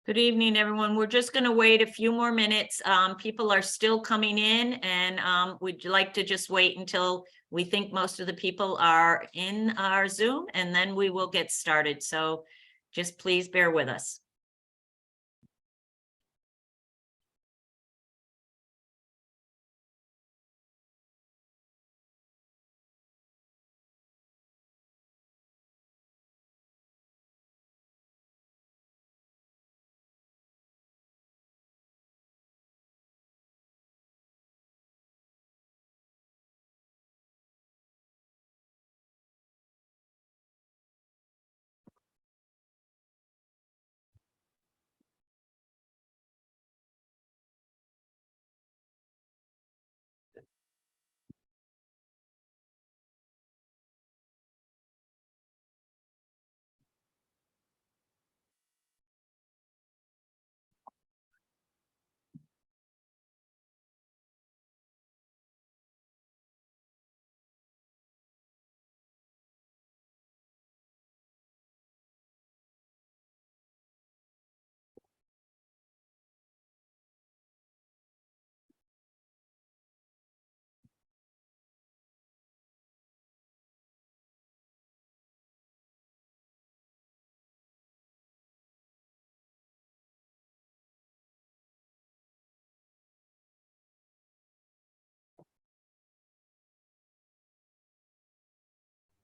Good evening, everyone. We're just going to wait a few more minutes. People are still coming in, and we'd like to just wait until we think most of the people are in our Zoom, and then we will get started. So just please bear with us.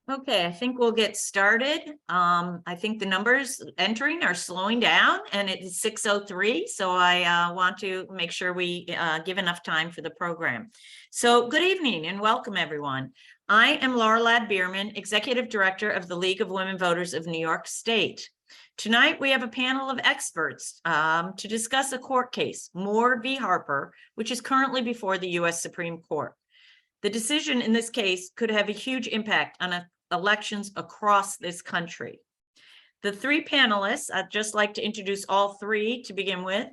Okay, I think we'll get started. I think the numbers entering are slowing down, and it is 6:03, so I want to make sure we give enough time for the program. So good evening and welcome, everyone. I am Laura Ladd-Bierman, Executive Director of the League of Women Voters of New York State. Tonight, we have a panel of experts to discuss a court case, Moore v. Harper, which is currently before the U.S. Supreme Court. The decision in this case could have a huge impact on elections across this country. The three panelists, I'd just like to introduce all three to begin with.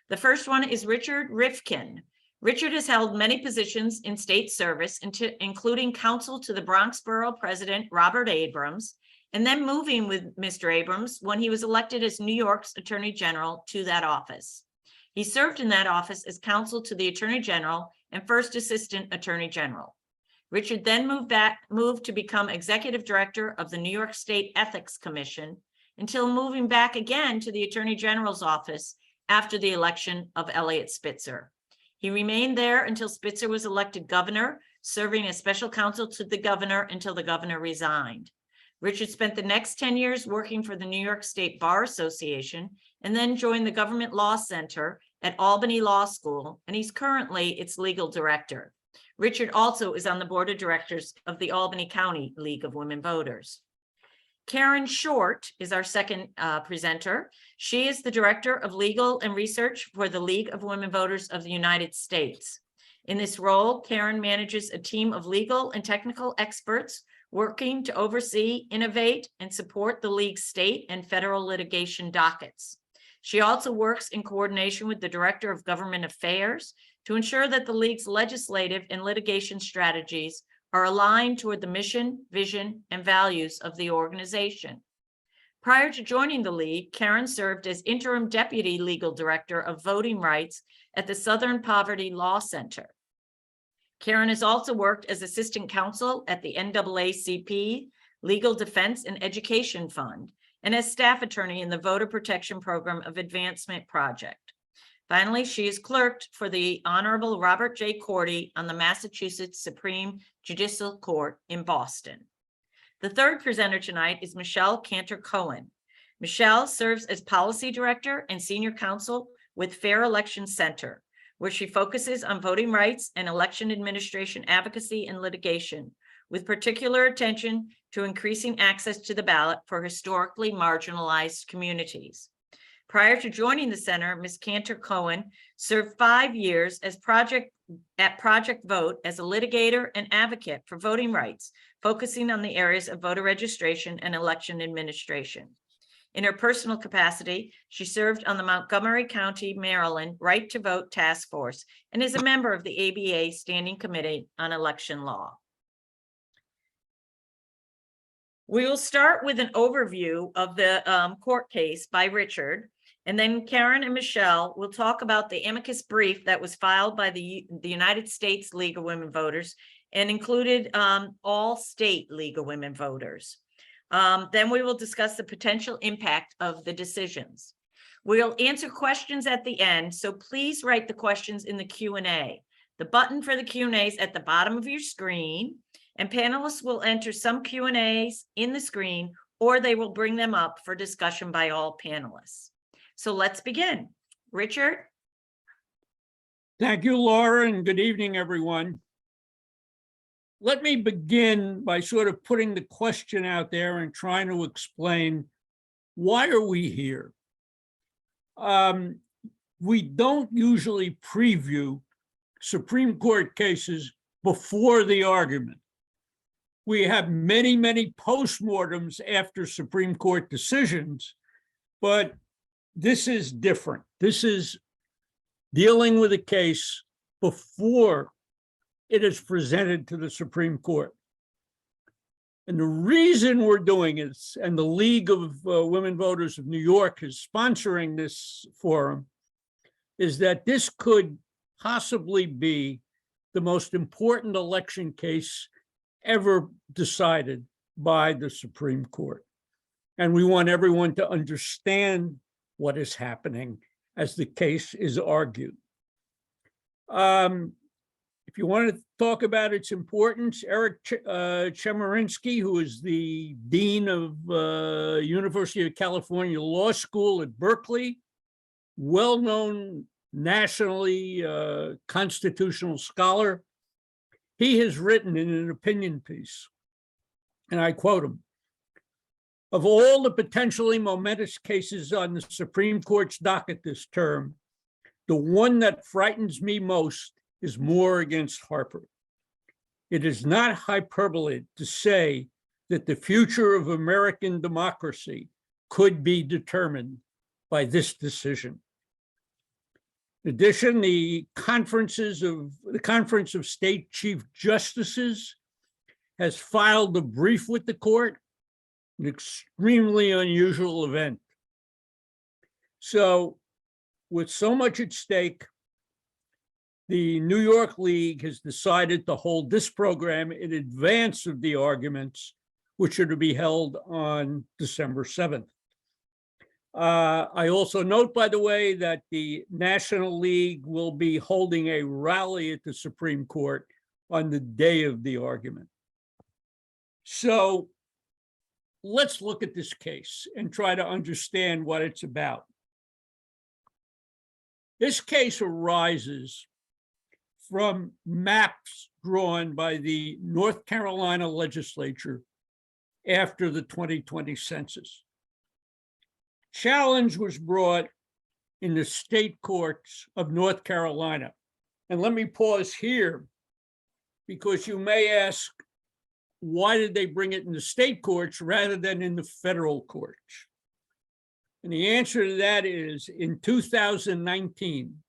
The first one is Richard Rifkin. Richard has held many positions in state service, including counsel to the Bronx Borough President Robert Abrams, and then moving with Mr. Abrams when he was elected as New York's Attorney General to that office. He served in that office as counsel to the Attorney General and First Assistant Attorney General. Richard then moved to become executive director of the New York State Ethics Commission until moving back again to the Attorney General's office after the election of Eliot Spitzer. He remained there until Spitzer was elected governor, serving as special counsel to the governor until the governor resigned. Richard spent the next 10 years working for the New York State Bar Association and then joined the Government Law Center at Albany Law School, and he's currently its legal director. Richard also is on the board of directors of the Albany County League of Women Voters. Caren Short is our second presenter. She is the director of legal and research for the League of Women Voters of the United States. In this role, Caren manages a team of legal and technical experts working to oversee, innovate, and support the League's state and federal litigation dockets. She also works in coordination with the Director of Government Affairs to ensure that the League's legislative and litigation strategies are aligned toward the mission, vision, and values of the organization. Prior to joining the League, Caren served as interim deputy legal director of voting rights at the Southern Poverty Law Center. Caren has also worked as assistant counsel at the NAACP Legal Defense and Education Fund and as staff attorney in the Voter Protection Program of Advancement Project. Finally, she is clerked for the Honorable Robert J. Cordy on the Massachusetts Supreme Judicial Court in Boston. The third presenter tonight is Michelle Kanter Cohen. Michelle serves as policy director and senior counsel with Fair Election Center, where she focuses on voting rights and election administration advocacy and litigation, with particular attention to increasing access to the ballot for historically marginalized communities. Prior to joining the center, Ms. Kanter Cohen served 5 years as Project Vote as a litigator and advocate for voting rights, focusing on the areas of voter registration and election administration. In her personal capacity, she served on the Montgomery County, Maryland Right to Vote Task Force and is a member of the ABA Standing Committee on Election Law. We will start with an overview of the court case by Richard, And then Caren and Michelle will talk about the amicus brief that was filed by the United States League of Women Voters and included all state League of Women Voters. Then we will discuss the potential impact of the decisions. We'll answer questions at the end, so please write the questions in the Q&A. The button for the Q&A is at the bottom of your screen, and panelists will enter some Q&As in the screen, or they will bring them up for discussion by all panelists. So let's begin. Richard? Thank you, Laura, and good evening, everyone. Let me begin by sort of putting the question out there and trying to explain, why are we here? We don't usually preview Supreme Court cases before the argument. We have many, many postmortems after Supreme Court decisions, but this is different. This is dealing with a case before it is presented to the Supreme Court. And the reason we're doing it, and the League of Women Voters of New York is sponsoring this forum, is that this could possibly be the most important election case ever decided by the Supreme Court. And we want everyone to understand what is happening as the case is argued. If you want to talk about its importance, Eric Chemerinsky, who is the Dean of University of California Law School at Berkeley, well-known nationally constitutional scholar, he has written in an opinion piece, and I quote him, "Of all the potentially momentous cases on the Supreme Court's docket this term, the one that frightens me most is Moore against Harper. It is not hyperbole to say that the future of American democracy could be determined by this decision." In addition, the Conference of State Chief Justices has filed a brief with the court, an extremely unusual event. So, with so much at stake, the New York League has decided to hold this program in advance of the arguments, which are to be held on December 7th. I also note, by the way, that the National League will be holding a rally at the Supreme Court on the day of the argument. So let's look at this case and try to understand what it's about. This case arises from maps drawn by the North Carolina legislature after the 2020 census. Challenge was brought in the state courts of North Carolina. And let me pause here, because you may ask, why did they bring it in the state courts rather than in the federal courts? And the answer to that is, in 2019,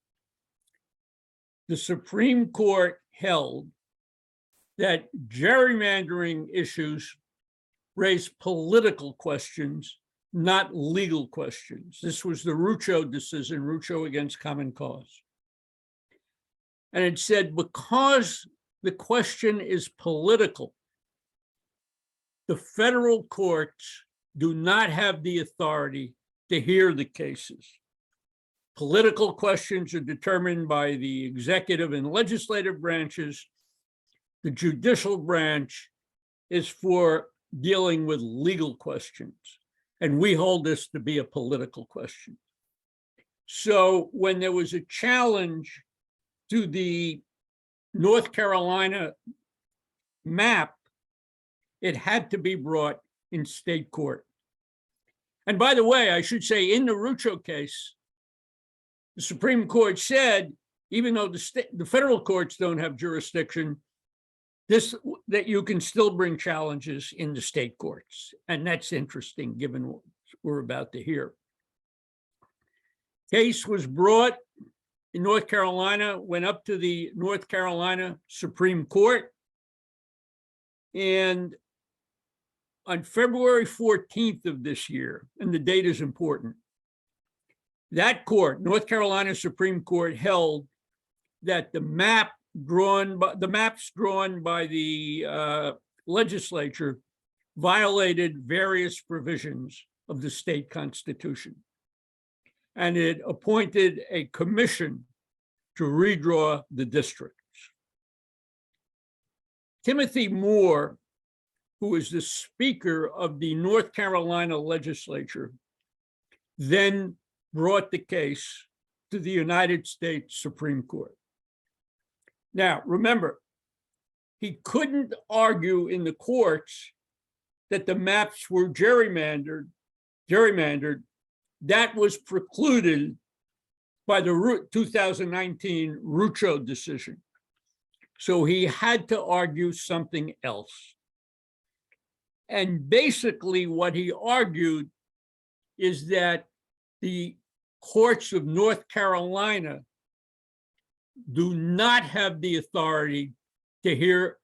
the Supreme Court held that gerrymandering issues raise political questions, not legal questions. This was the Rucho decision, Rucho against Common Cause. And it said, because the question is political, the federal courts do not have the authority to hear the cases. Political questions are determined by the executive and legislative branches. The judicial branch is for dealing with legal questions. And we hold this to be a political question. So when there was a challenge to the North Carolina map, it had to be brought in state court. And by the way, I should say, in the Rucho case, the Supreme Court said, even though the federal courts don't have jurisdiction, that you can still bring challenges in the state courts. And that's interesting, given what we're about to hear. Case was brought in North Carolina, went up to the North Carolina Supreme Court. And on February 14th of this year, and the date is important, That court, North Carolina Supreme Court, held that the maps drawn by the legislature violated various provisions of the state constitution. And it appointed a commission to redraw the districts. Timothy Moore, who is the Speaker of the North Carolina legislature, then brought the case to the United States Supreme Court. Now, remember, he couldn't argue in the courts that the maps were gerrymandered. That was precluded by the 2019 Rucho decision. So he had to argue something else. And basically what he argued is that the courts of North Carolina do not have the authority to hear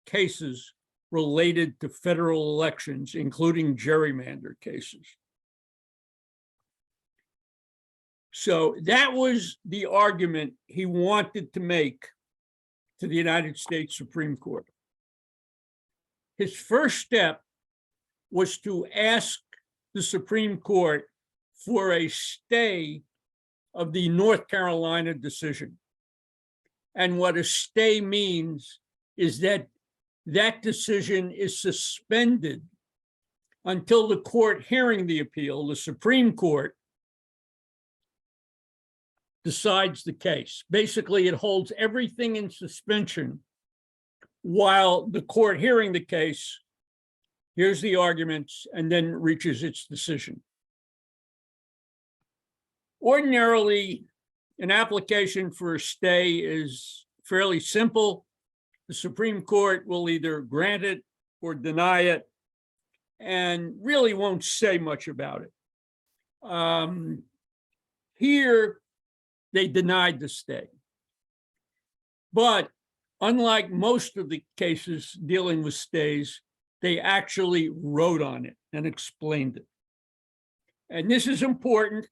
cases related to federal elections, including gerrymander cases. So that was the argument he wanted to make to the United States Supreme Court. His first step was to ask the Supreme Court for a stay of the North Carolina decision. And what a stay means is that that decision is suspended until the court hearing the appeal, the Supreme Court, decides the case. Basically, it holds everything in suspension while the court hearing the case hears the arguments and then reaches its decision. Ordinarily, an application for a stay is fairly simple. The Supreme Court will either grant it or deny it and really won't say much about it. Here, they denied the stay. But unlike most of the cases dealing with stays, they actually wrote on it and explained it. And this is important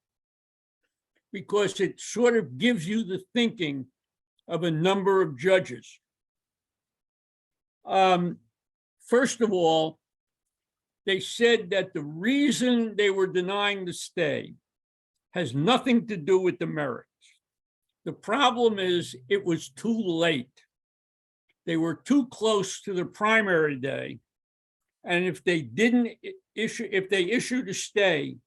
because it sort of gives you the thinking of a number of judges. First of all, they said that the reason they were denying the stay has nothing to do with the merits. The problem is it was too late. They were too close to the primary day. And if they issued a stay,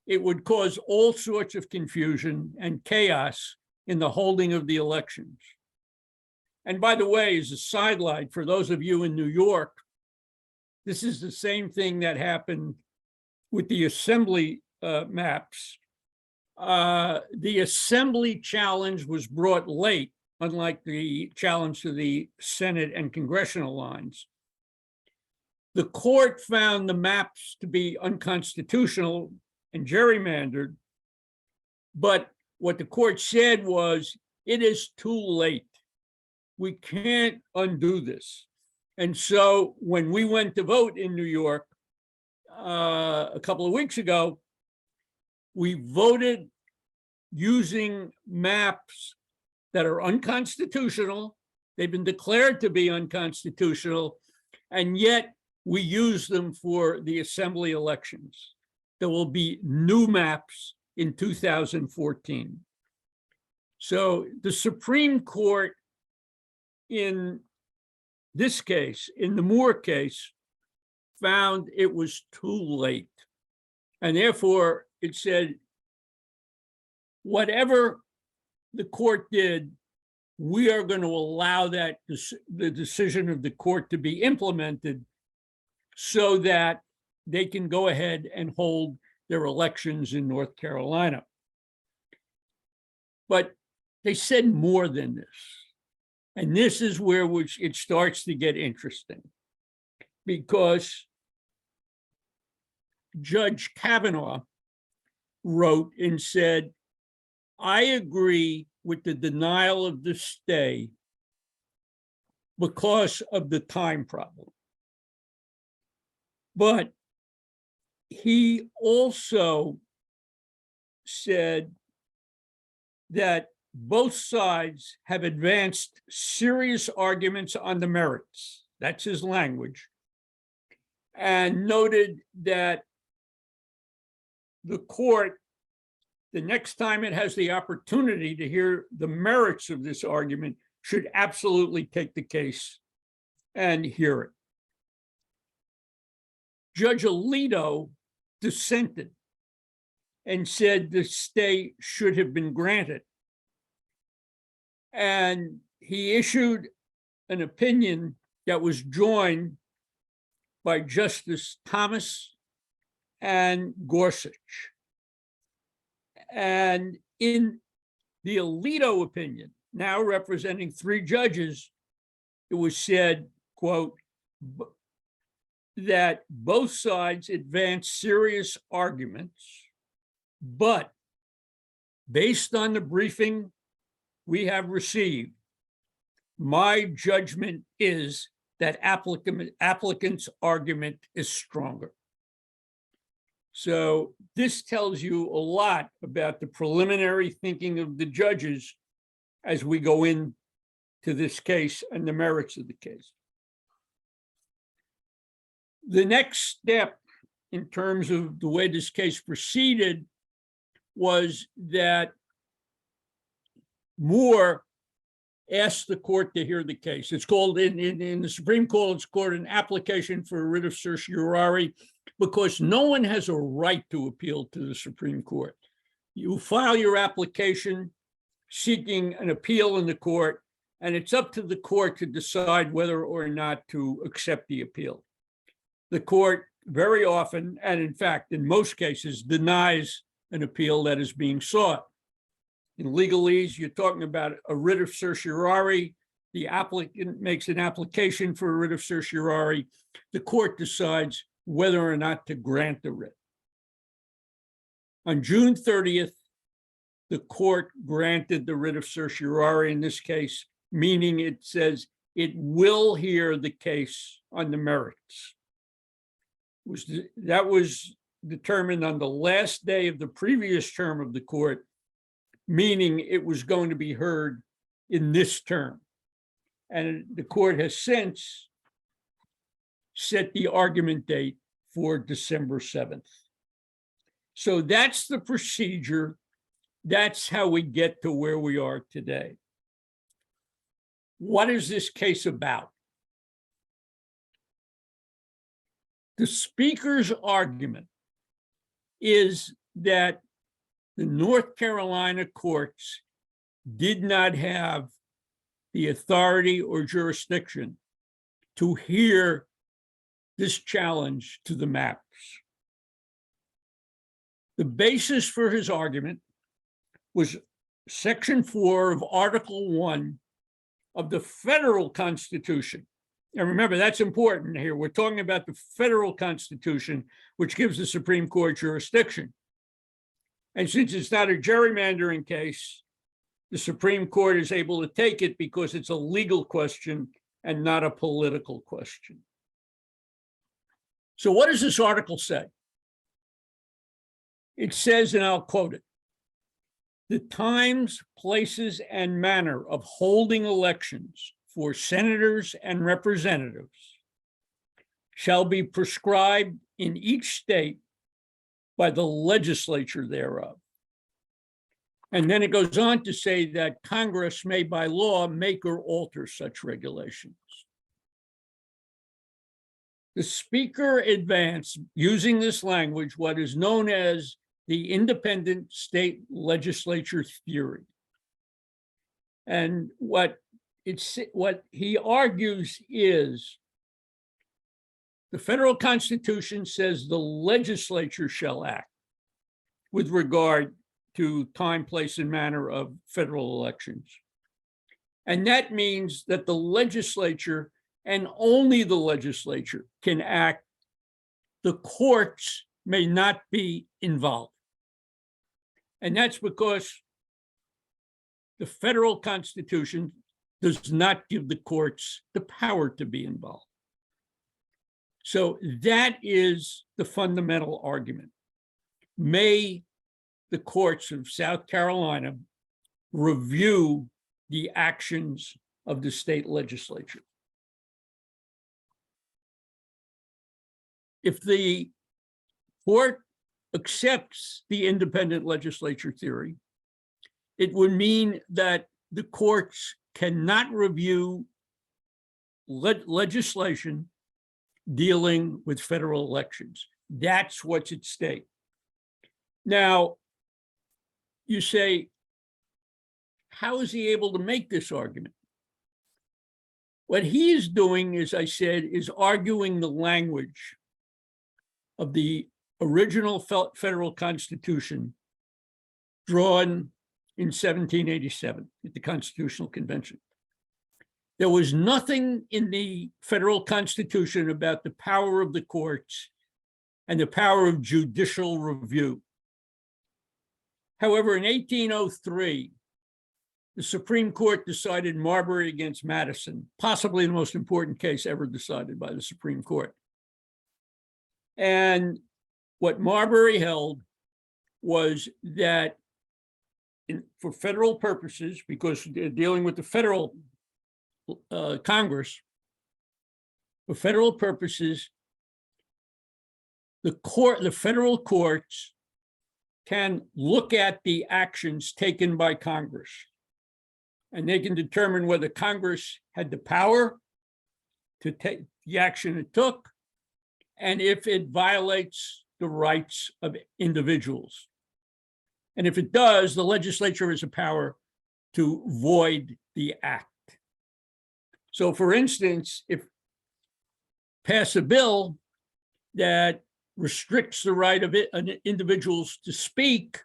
it would cause all sorts of confusion and chaos in the holding of the elections. And by the way, as a sidelight, for those of you in New York, this is the same thing that happened with the assembly maps. The assembly challenge was brought late, unlike the challenge to the Senate and congressional lines. The court found the maps to be unconstitutional and gerrymandered, but what the court said was, it is too late. We can't undo this. And so when we went to vote in New York a couple of weeks ago, we voted using maps that are unconstitutional. They've been declared to be unconstitutional, and yet we use them for the assembly elections. There will be new maps in 2014. So the Supreme Court in this case, in the Moore case, found it was too late. And therefore, it said, whatever the court did, we are going to allow that the decision of the court to be implemented so that they can go ahead and hold their elections in North Carolina. But they said more than this. And this is where it starts to get interesting, because Judge Kavanaugh wrote and said, I agree with the denial of the stay because of the time problem. But he also said that both sides have advanced serious arguments on the merits. That's his language. And noted that the court, the next time it has the opportunity to hear the merits of this argument, should absolutely take the case and hear it. Judge Alito dissented and said the stay should have been granted. And he issued an opinion that was joined by Justice Thomas and Gorsuch. And in the Alito opinion, now representing 3 judges, it was said, quote, that both sides advanced serious arguments, but based on the briefing we have received, my judgment is that applicant's argument is stronger. So this tells you a lot about the preliminary thinking of the judges as we go into this case and the merits of the case. The next step in terms of the way this case proceeded was that Moore asked the court to hear the case. It's called, in the Supreme Court, it's called an application for a writ of certiorari, because no one has a right to appeal to the Supreme Court. You file your application seeking an appeal in the court, and it's up to the court to decide whether or not to accept the appeal. The court very often, and in fact, in most cases, denies an appeal that is being sought. In legalese, you're talking about a writ of certiorari. The applicant makes an application for a writ of certiorari. The court decides whether or not to grant the writ. On June 30th, the court granted the writ of certiorari in this case, meaning it says it will hear the case on the merits. That was determined on the last day of the previous term of the court, meaning it was going to be heard in this term. And the court has since set the argument date for December 7th. So that's the procedure. That's how we get to where we are today. What is this case about? The speaker's argument is that the North Carolina courts did not have the authority or jurisdiction to hear this challenge to the maps. The basis for his argument was Section 4 of Article 1 of the federal Constitution. And remember, that's important here. We're talking about the federal Constitution, which gives the Supreme Court jurisdiction. And since it's not a gerrymandering case, the Supreme Court is able to take it because it's a legal question and not a political question. So what does this article say? It says, and I'll quote it, "The times, places, and manner of holding elections for senators and representatives shall be prescribed in each state by the legislature thereof." And then it goes on to say that Congress may by law make or alter such regulations. The speaker advanced, using this language, what is known as the independent state legislature theory. And what he argues is the federal Constitution says the legislature shall act with regard to time, place, and manner of federal elections. And that means that the legislature and only the legislature can act. The courts may not be involved. And that's because the federal Constitution does not give the courts the power to be involved. So that is the fundamental argument. May the courts of South Carolina review the actions of the state legislature. If the court accepts the independent legislature theory, it would mean that the courts cannot review legislation dealing with federal elections. That's what's at stake. Now, you say, how is he able to make this argument? What he is doing, as I said, is arguing the language of the original federal Constitution drawn in 1787 at the Constitutional Convention. There was nothing in the federal Constitution about the power of the courts and the power of judicial review. However, in 1803, the Supreme Court decided Marbury against Madison, possibly the most important case ever decided by the Supreme Court. And what Marbury held was that for federal purposes, because they're dealing with the federal Congress, for federal purposes, the federal courts can look at the actions taken by Congress, and they can determine whether Congress had the power to take the action it took, and if it violates the rights of individuals. And if it does, the legislature has a power to void the act. So for instance, if pass a bill that restricts the right of individuals to speak,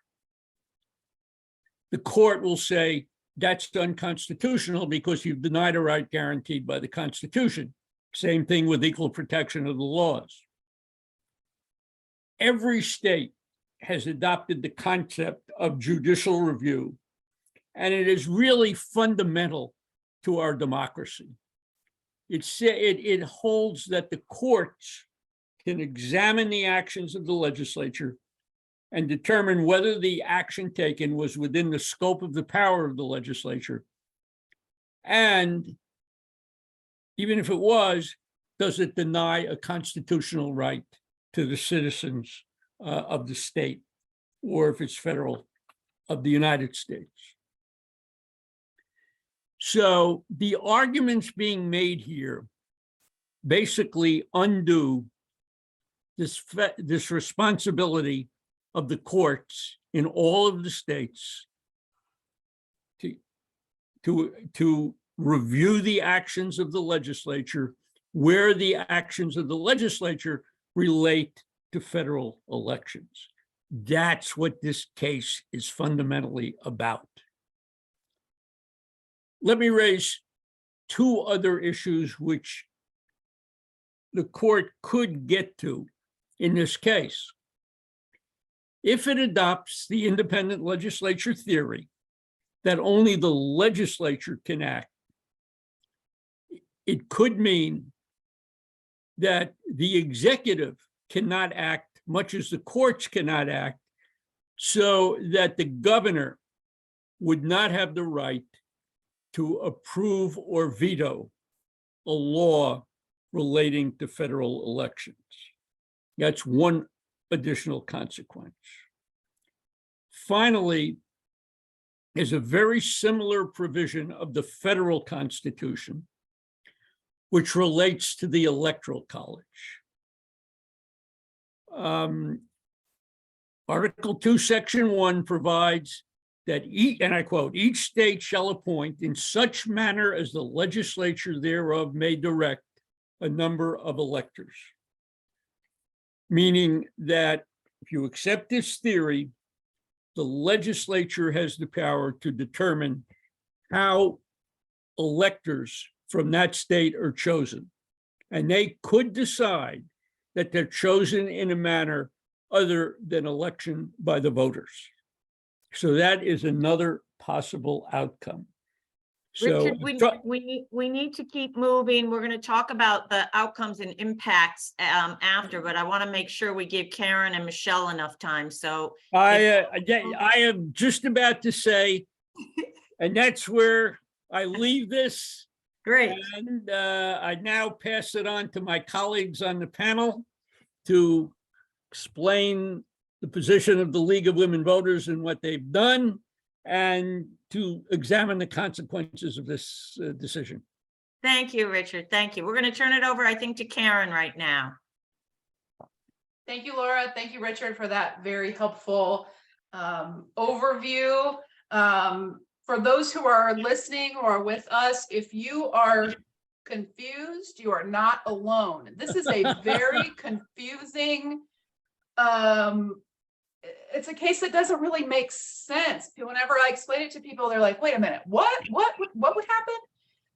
the court will say that's unconstitutional because you've denied a right guaranteed by the Constitution. Same thing with equal protection of the laws. Every state has adopted the concept of judicial review, and it is really fundamental to our democracy. It holds that the courts can examine the actions of the legislature and determine whether the action taken was within the scope of the power of the legislature. And even if it was, does it deny a constitutional right to the citizens of the state, or if it's federal, of the United States? So the arguments being made here basically undo this responsibility of the courts in all of the states to review the actions of the legislature where the actions of the legislature relate to federal elections. That's what this case is fundamentally about. Let me raise two other issues which the court could get to in this case. If it adopts the independent legislature theory that only the legislature can act, it could mean that the executive cannot act, much as the courts cannot act, so that the governor would not have the right to approve or veto a law relating to federal elections. That's one additional consequence. Finally, is a very similar provision of the federal Constitution, which relates to the Electoral College. Article 2, Section 1 provides that, and I quote, each state shall appoint in such manner as the legislature thereof may direct a number of electors. Meaning that if you accept this theory, the legislature has the power to determine how electors from that state are chosen. And they could decide that they're chosen in a manner other than election by the voters. So that is another possible outcome. So, Richard, we need to keep moving. We're going to talk about the outcomes and impacts after, but I want to make sure we give Caren and Michelle enough time. So I am just about to say And that's where I leave this. Great. And I now pass it on to my colleagues on the panel to explain the position of the League of Women Voters and what they've done, and to examine the consequences of this decision. Thank you, Richard. Thank you. We're going to turn it over, I think, to Caren right now. Thank you, Laura. Thank you, Richard, for that very helpful overview. For those who are listening or with us, if you are confused, you are not alone. This is a very confusing, it's a case that doesn't really make sense. Whenever I explain it to people, they're like, wait a minute, what would happen?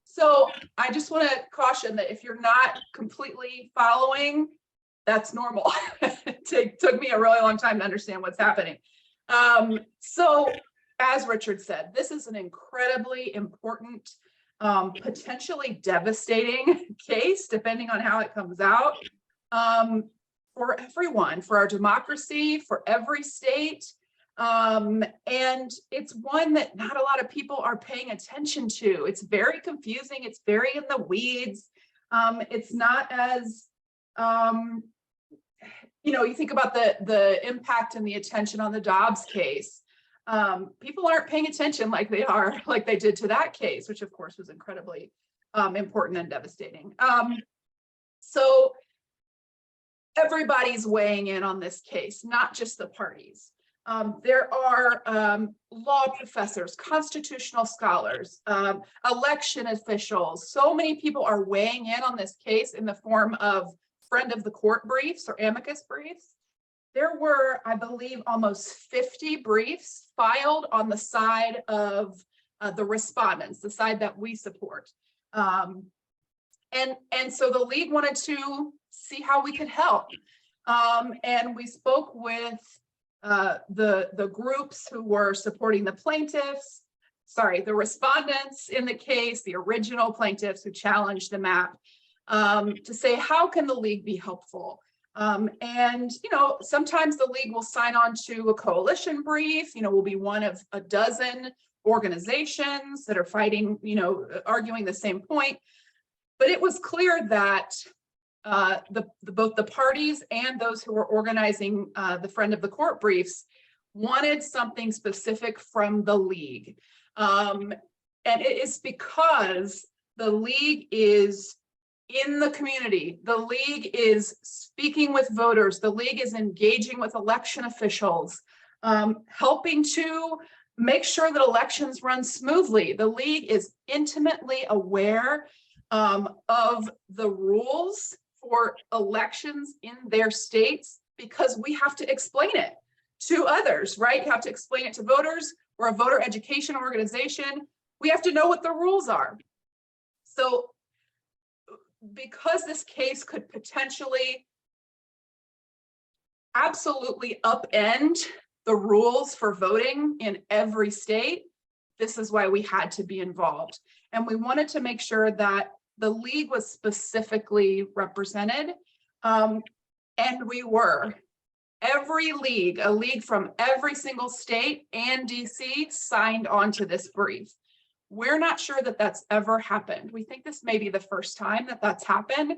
So I just want to caution that if you're not completely following, that's normal. It took me a really long time to understand what's happening. So as Richard said, this is an incredibly important, potentially devastating case, depending on how it comes out, for everyone, for our democracy, for every state. And it's one that not a lot of people are paying attention to. It's very confusing. It's very in the weeds. It's not as, you think about the impact and the attention on the Dobbs case. People aren't paying attention like they did to that case, which of course was incredibly important and devastating. So everybody's weighing in on this case, not just the parties. There are law professors, constitutional scholars, election officials. So many people are weighing in on this case in the form of friend of the court briefs or amicus briefs. There were, I believe, almost 50 briefs filed on the side of the respondents, the side that we support. And so the league wanted to see how we could help. And we spoke with the groups who were supporting the plaintiffs, the respondents in the case, the original plaintiffs who challenged the map, to say, how can the league be helpful? And, sometimes the league will sign on to a coalition brief, we'll be one of a dozen organizations that are fighting, arguing the same point. But it was clear that both the parties and those who were organizing the friend of the court briefs wanted something specific from the league. And it is because the league is in the community. The league is speaking with voters. The league is engaging with election officials, helping to make sure that elections run smoothly. The league is intimately aware of the rules for elections in their states, because we have to explain it to others, right? You have to explain it to voters. We're a voter education organization. We have to know what the rules are. So because this case could potentially absolutely upend the rules for voting in every state, this is why we had to be involved. And we wanted to make sure that the league was specifically represented, and we were. Every league, a league from every single state and DC signed on to this brief. We're not sure that that's ever happened. We think this may be the first time that that's happened.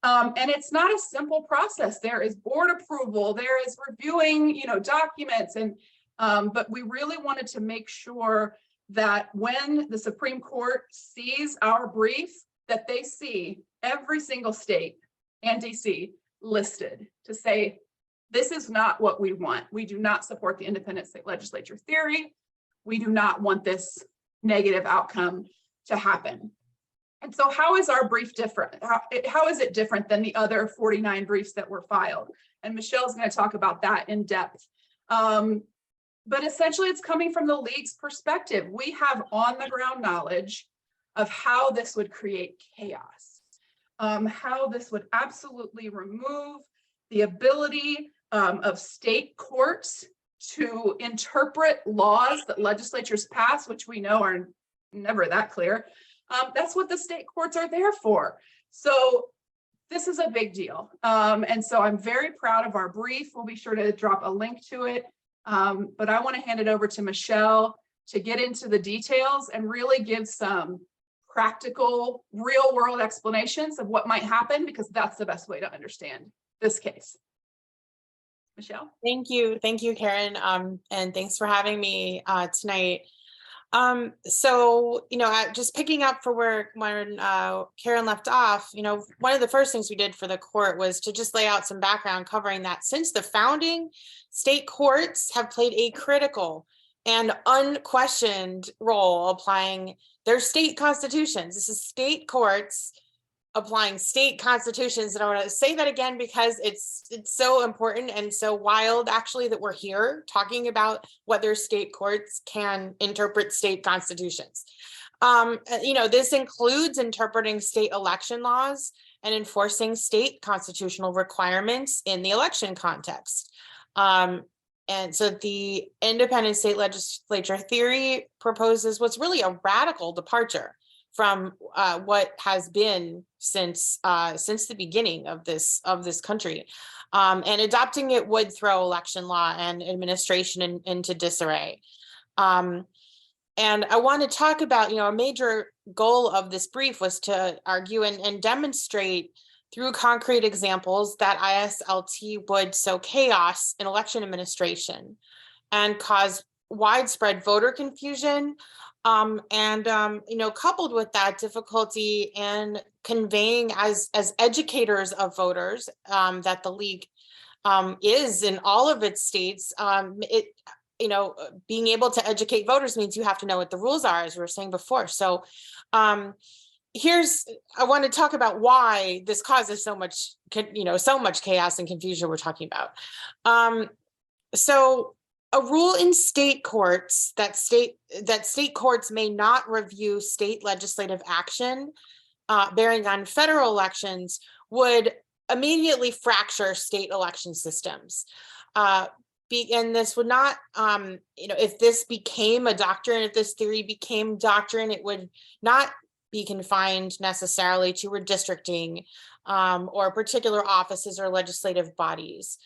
And it's not a simple process. There is board approval, there is reviewing, documents, and but we really wanted to make sure that when the Supreme Court sees our brief, that they see every single state and DC listed to say, this is not what we want. We do not support the independent state legislature theory. We do not want this negative outcome to happen. And so how is our brief different? How is it different than the other 49 briefs that were filed? And Michelle's going to talk about that in depth. But essentially it's coming from the league's perspective. We have on the ground knowledge of how this would create chaos, how this would absolutely remove the ability of state courts to interpret laws that legislatures pass, which we know are never that clear. That's what the state courts are there for. So this is a big deal. And so I'm very proud of our brief. We'll be sure to drop a link to it. But I want to hand it over to Michelle to get into the details and really give some practical, real world explanations of what might happen, because that's the best way to understand this case. Michelle? Thank you, Karen, and thanks for having me tonight. So, just picking up for where when Karen left off, one of the first things we did for the court was to just lay out some background covering that since the founding, state courts have played a critical and unquestioned role applying their state constitutions. This is state courts applying state constitutions. And I want to say that again, because it's so important and so wild, actually, that we're here talking about whether state courts can interpret state constitutions. This includes interpreting state election laws and enforcing state constitutional requirements in the election context. And so the independent state legislature theory proposes what's really a radical departure from what has been since the beginning of this country, and adopting it would throw election law and administration into disarray. And I want to talk about, a major goal of this brief was to argue and demonstrate through concrete examples that ISLT would sow chaos in election administration and cause widespread voter confusion. Coupled with that, difficulty in conveying as educators of voters that the league is in all of its states. Being able to educate voters means you have to know what the rules are, as we were saying before. So I want to talk about why this causes so much chaos and confusion we're talking about. So a rule in state courts that state courts may not review state legislative action bearing on federal elections would immediately fracture state election systems. And this would not, if this became a doctrine, if this theory became doctrine, it would not be confined necessarily to redistricting or particular offices or legislative bodies.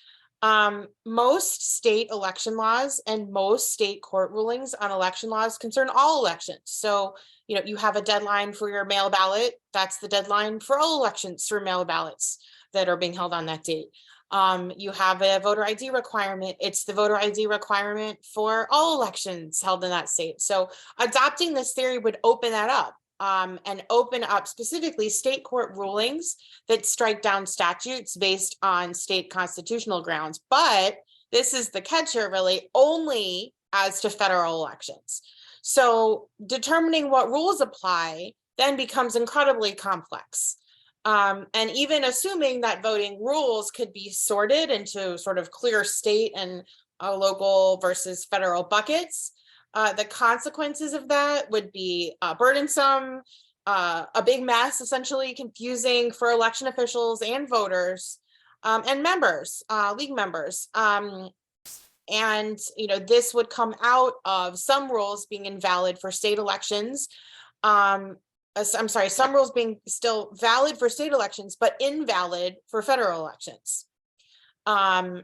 Most state election laws and most state court rulings on election laws concern all elections. So, you have a deadline for your mail ballot. That's the deadline for all elections for mail ballots that are being held on that date. You have a voter ID requirement. It's the voter ID requirement for all elections held in that state. So adopting this theory would open that up. And open up specifically state court rulings that strike down statutes based on state constitutional grounds. But this is the catcher, really, only as to federal elections. So determining what rules apply then becomes incredibly complex. And even assuming that voting rules could be sorted into sort of clear state and local versus federal buckets, the consequences of that would be burdensome, a big mess, essentially confusing for election officials and voters and members, league members. And this would come out of some rules being invalid for state elections. Some rules being still valid for state elections, but invalid for federal elections.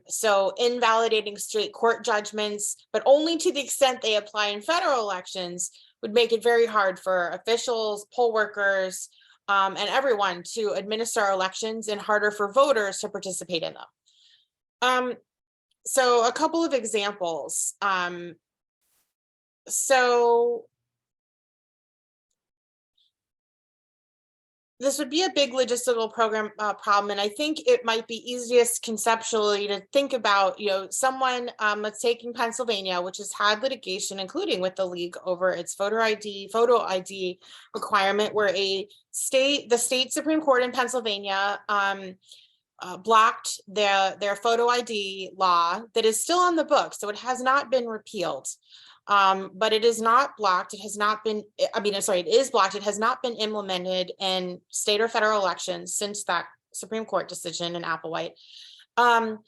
So invalidating state court judgments, but only to the extent they apply in federal elections, would make it very hard for officials, poll workers, and everyone to administer elections, and harder for voters to participate in them. So a couple of examples. This would be a big logistical program problem, and I think it might be easiest conceptually to think about, someone, let's take in Pennsylvania, which has had litigation, including with the league, over its photo ID requirement, where the state Supreme Court in Pennsylvania blocked their photo ID law that is still on the books, so it has not been repealed. But it is not blocked. It has not been, it is blocked. It has not been implemented in state or federal elections since that Supreme Court decision in Applewhite. And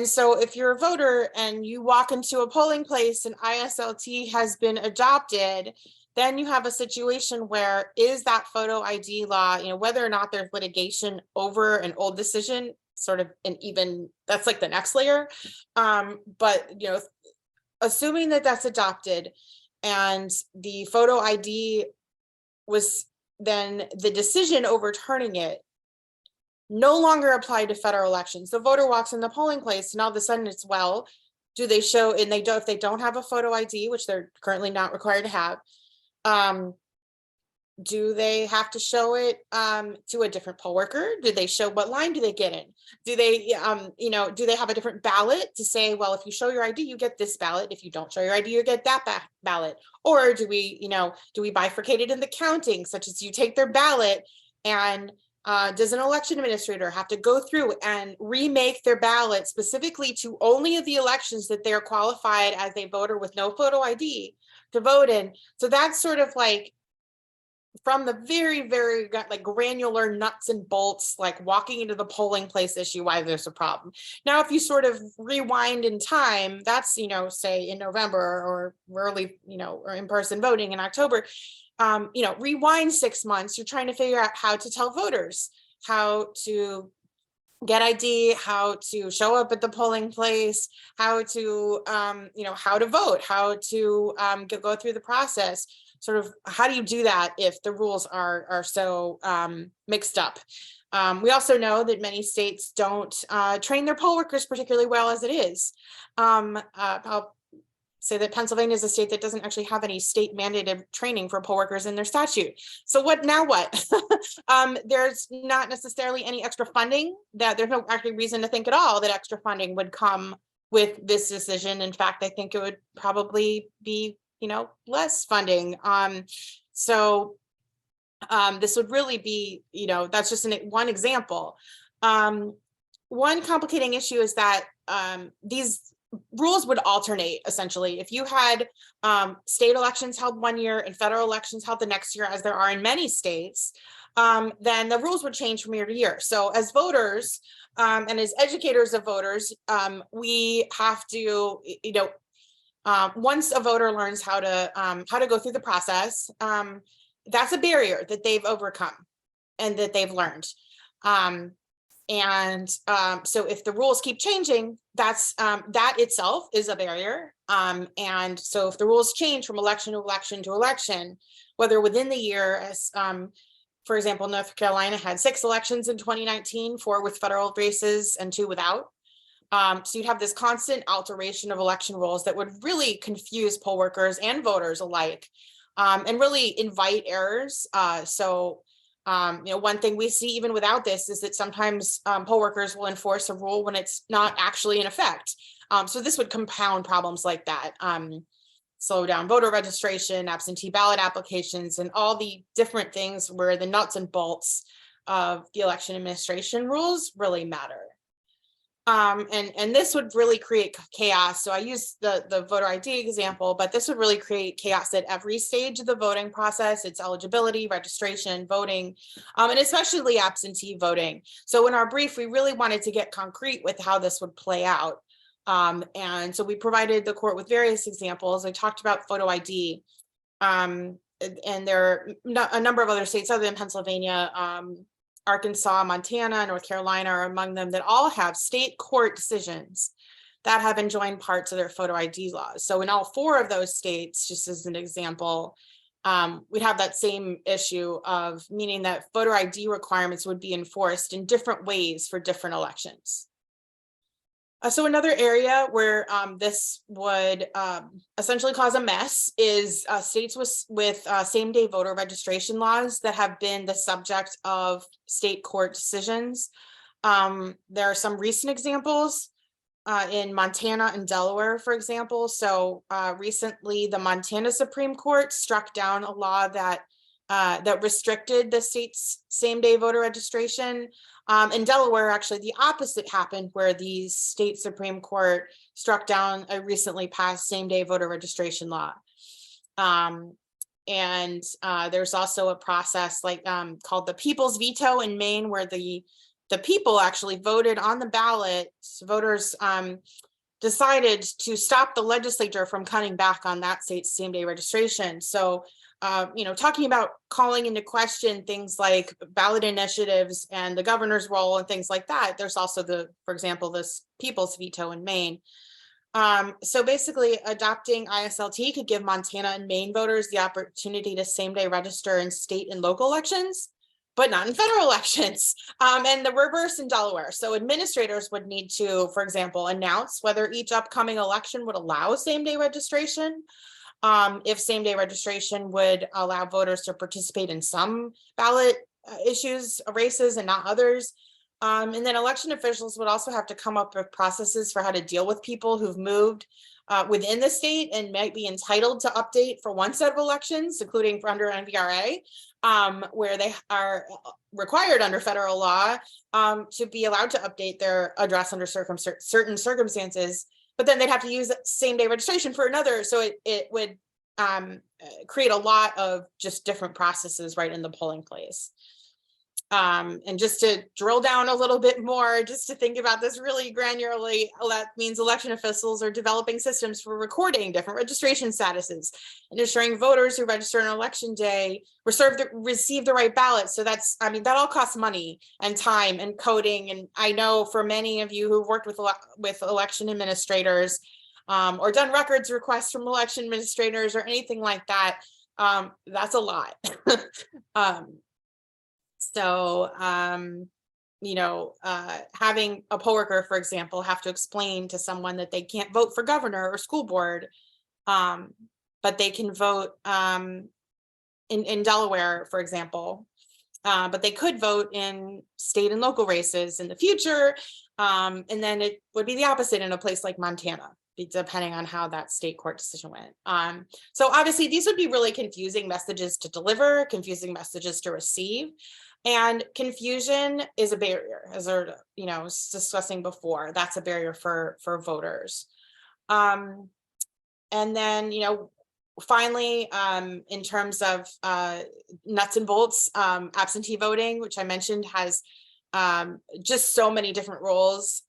so if you're a voter and you walk into a polling place and ISLT has been adopted, then you have a situation where is that photo ID law, whether or not there's litigation over an old decision, sort of, and even that's like the next layer. But, assuming that that's adopted, And the photo ID was then the decision overturning it no longer applied to federal elections. The voter walks in the polling place and all of a sudden it's, well, do they show, and they don't, if they don't have a photo ID, which they're currently not required to have, do they have to show it to a different poll worker? Do they show, what line do they get in? Do they, do they have a different ballot to say, well, if you show your ID, you get this ballot. If you don't show your ID, you get that ballot. Or do we bifurcate it in the counting, such as you take their ballot and does an election administrator have to go through and remake their ballot specifically to only the elections that they're qualified as a voter with no photo ID to vote in? So that's sort of like from the very, very like granular nuts and bolts, like walking into the polling place issue, why there's a problem. Now, if you sort of rewind in time, that's, say in November or early, or in-person voting in October, rewind 6 months, you're trying to figure out how to tell voters how to get ID, how to show up at the polling place, how to, how to vote, how to go through the process. Sort of, how do you do that if the rules are so mixed up? We also know that many states don't train their poll workers particularly well as it is. I'll say that Pennsylvania is a state that doesn't actually have any state mandated training for poll workers in their statute. So what now? There's not necessarily any extra funding. That there's no actually reason to think at all that extra funding would come with this decision. In fact, I think it would probably be less funding. So this would really be, that's just one example. One complicating issue is that these rules would alternate essentially. If you had state elections held one year and federal elections held the next year, as there are in many states, then the rules would change from year to year. So as voters and as educators of voters, we have to, once a voter learns how to go through the process, that's a barrier that they've overcome and that they've learned. So if the rules keep changing, that's that itself is a barrier. And so if the rules change from election to election to election, whether within the year, as for example, North Carolina had 6 elections in 2019, 4 with federal races and 2 without. So you'd have this constant alteration of election rules that would really confuse poll workers and voters alike, and really invite errors. One thing we see even without this is that sometimes poll workers will enforce a rule when it's not actually in effect. So this would compound problems like that. Slow down voter registration, absentee ballot applications, and all the different things where the nuts and bolts of the election administration rules really matter. And this would really create chaos. So I use the voter ID example, but this would really create chaos at every stage of the voting process. It's eligibility, registration, voting, and especially absentee voting. So in our brief, we really wanted to get concrete with how this would play out. And so we provided the court with various examples. I talked about photo ID, and there are a number of other states other than Pennsylvania, Arkansas, Montana, North Carolina are among them, that all have state court decisions that have enjoined parts of their photo ID laws. So in all 4 of those states, just as an example, we'd have that same issue of meaning that voter ID requirements would be enforced in different ways for different elections. So another area where this would essentially cause a mess is states with same-day voter registration laws that have been the subject of state court decisions. There are some recent examples in Montana and Delaware, for example. So recently, the Montana Supreme Court struck down a law that restricted the state's same-day voter registration. In Delaware, actually, the opposite happened, where the state Supreme Court struck down a recently passed same-day voter registration law. There's also a process called the People's Veto in Maine, where the people actually voted on the ballot. Voters decided to stop the legislature from cutting back on that state's same-day registration. So talking about calling into question things like ballot initiatives and the governor's role and things like that. There's also for example, this People's Veto in Maine. So basically adopting ISLT could give Montana and Maine voters the opportunity to same-day register in state and local elections, but not in federal elections, and the reverse in Delaware. So administrators would need to, for example, announce whether each upcoming election would allow same-day registration. If same-day registration would allow voters to participate in some ballot issues, races, and not others. And then election officials would also have to come up with processes for how to deal with people who've moved within the state and might be entitled to update for one set of elections, including for under NVRA, where they are required under federal law to be allowed to update their address under certain circumstances. But then they'd have to use same-day registration for another. So it would create a lot of just different processes right in the polling place. And just to drill down a little bit more, just to think about this really granularly, that means election officials are developing systems for recording different registration statuses and ensuring voters who register on election day receive the right ballot. So that's, I mean, that all costs money and time and coding. And I know for many of you who've worked with election administrators or done records requests from election administrators or anything like that, that's a lot. So, you know, having a poll worker, for example, have to explain to someone that they can't vote for governor or school board, but they can vote in Delaware, for example, but they could vote in state and local races in the future. And then it would be the opposite in a place like Montana, depending on how that state court decision went. So obviously these would be really confusing messages to deliver, confusing messages to receive. And confusion is a barrier, as I was discussing before. That's a barrier for voters. And then, finally, in terms of nuts and bolts, absentee voting, which I mentioned, has just so many different roles.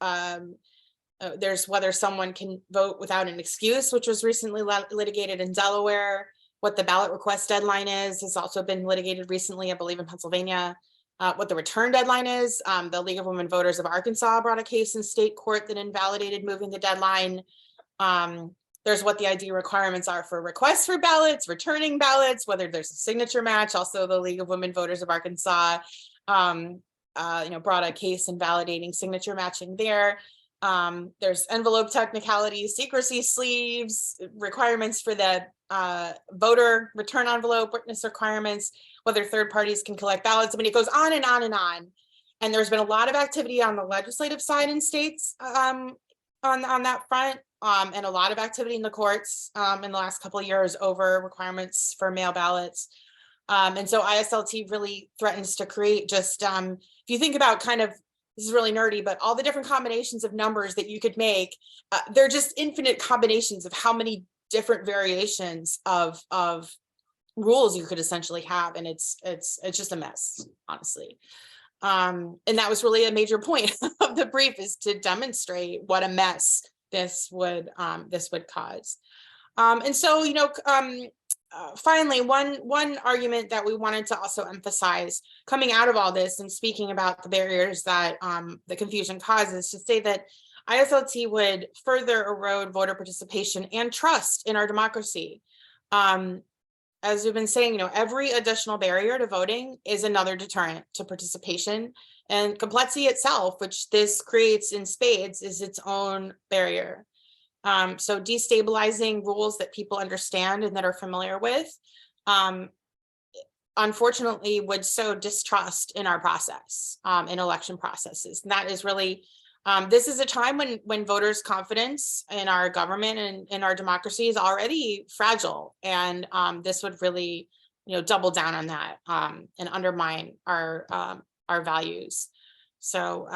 There's whether someone can vote without an excuse, which was recently litigated in Delaware. What the ballot request deadline is has also been litigated recently, I believe, in Pennsylvania. What the return deadline is. The League of Women Voters of Arkansas brought a case in state court that invalidated moving the deadline. There's what the ID requirements are for requests for ballots, returning ballots, whether there's a signature match. Also, the League of Women Voters of Arkansas, brought a case invalidating signature matching there. There's envelope technicalities, secrecy sleeves, requirements for the voter return envelope, witness requirements, whether third parties can collect ballots. I mean, it goes on and on and on. And there's been a lot of activity on the legislative side in states on that front, and a lot of activity in the courts in the last couple of years over requirements for mail ballots. And so ISLT really threatens to create just, if you think about kind of, this is really nerdy, but all the different combinations of numbers that you could make, they're just infinite combinations of how many different variations of rules you could essentially have. And it's just a mess, honestly. And that was really a major point of the brief, is to demonstrate what a mess this would cause. And so, finally, one argument that we wanted to also emphasize coming out of all this and speaking about the barriers that the confusion causes, to say that ISLT would further erode voter participation and trust in our democracy. As we've been saying, every additional barrier to voting is another deterrent to participation, and complexity itself, which this creates in spades, is its own barrier. So destabilizing rules that people understand and that are familiar with, unfortunately, would sow distrust in our process, in election processes. And that is really, this is a time when voters' confidence in our government and in our democracy is already fragile. And this would really, double down on that and undermine our values. So,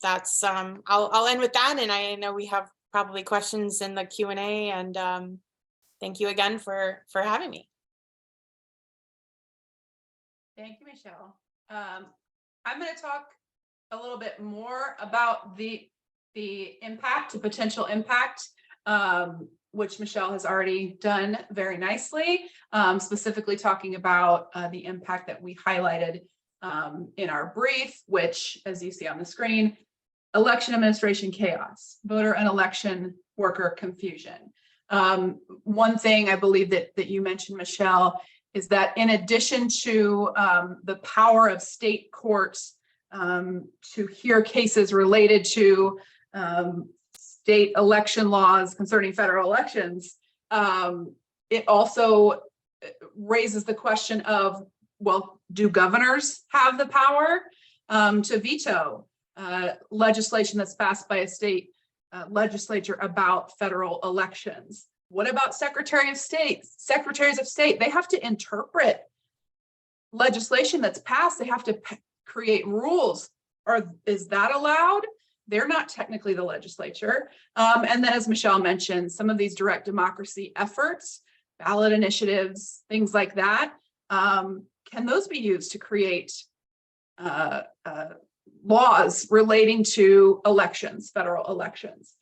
that's, I'll end with that. And I know we have probably questions in the Q&A, and thank you again for having me. Thank you, Michelle. I'm going to talk a little bit more about the impact, the potential impact, which Michelle has already done very nicely, specifically talking about the impact that we highlighted in our brief, which, as you see on the screen, election administration chaos, voter and election worker confusion. One thing I believe that you mentioned, Michelle, is that in addition to the power of state courts to hear cases related to state election laws concerning federal elections, it also raises the question of, well, do governors have the power to veto legislation that's passed by a state legislature about federal elections? What about secretaries of state? They have to interpret legislation that's passed. They have to create rules. Is that allowed? They're not technically the legislature. And then, as Michelle mentioned, some of these direct democracy efforts, ballot initiatives, things like that, can those be used to create laws relating to elections, federal elections?